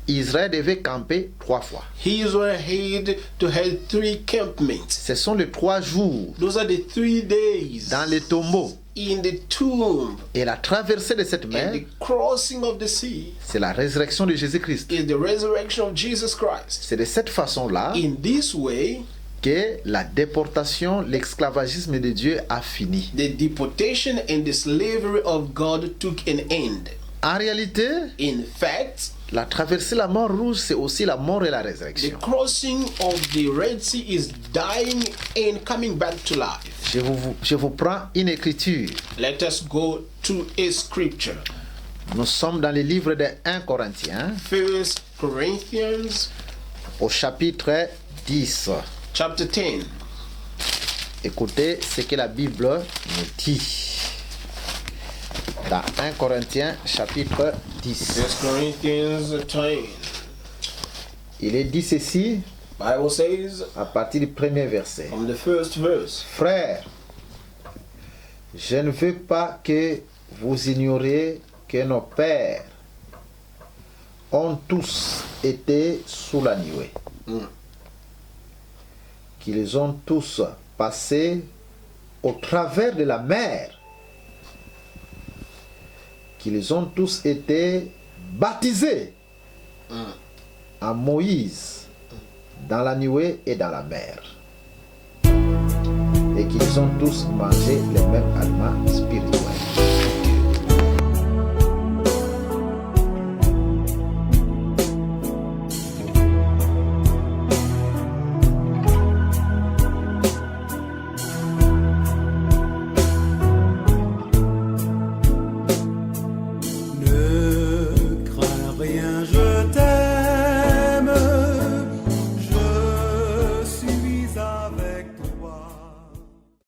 [SPEAKER 1] Israël devait camper 3 fois.
[SPEAKER 2] Israel had to have 3 campments.
[SPEAKER 1] Ce sont les 3 jours
[SPEAKER 2] Those are the 3 days
[SPEAKER 1] dans les tombeaux.
[SPEAKER 2] in the tomb.
[SPEAKER 1] Et la traversée de cette
[SPEAKER 2] And
[SPEAKER 1] mer,
[SPEAKER 2] the crossing of the sea
[SPEAKER 1] c'est la résurrection de Jésus-Christ.
[SPEAKER 2] is the resurrection of Jesus Christ.
[SPEAKER 1] C'est de cette façon-là
[SPEAKER 2] In this way,
[SPEAKER 1] que la déportation, l'esclavagisme de Dieu a fini.
[SPEAKER 2] the deportation and the slavery of God took an end.
[SPEAKER 1] En réalité,
[SPEAKER 2] In fact,
[SPEAKER 1] la traversée de la mort rouge, c'est aussi la mort et la
[SPEAKER 2] the
[SPEAKER 1] résurrection.
[SPEAKER 2] crossing of the Red Sea is dying and coming back to life.
[SPEAKER 1] Je vous prends une écriture.
[SPEAKER 2] Let us go to a scripture.
[SPEAKER 1] Nous sommes dans le livre de 1 Corinthiens,
[SPEAKER 2] 1 Corinthians
[SPEAKER 1] au chapitre 10.
[SPEAKER 2] chapter 10.
[SPEAKER 1] Écoutez ce que la Bible nous dit. Dans 1 Corinthiens, chapitre 10.
[SPEAKER 2] 1 Corinthians 10.
[SPEAKER 1] Il est dit ceci
[SPEAKER 2] Bible says
[SPEAKER 1] à partir du premier verset.
[SPEAKER 2] from the first verse,
[SPEAKER 1] Frères, je ne veux pas que vous ignoriez que nos pères ont tous été sous la nuée, qu'ils ont tous passé au travers de la mer, qu'ils ont tous été baptisés en Moïse dans la nuée et dans la mer, et qu'ils ont tous mangé les mêmes aliments spirituels.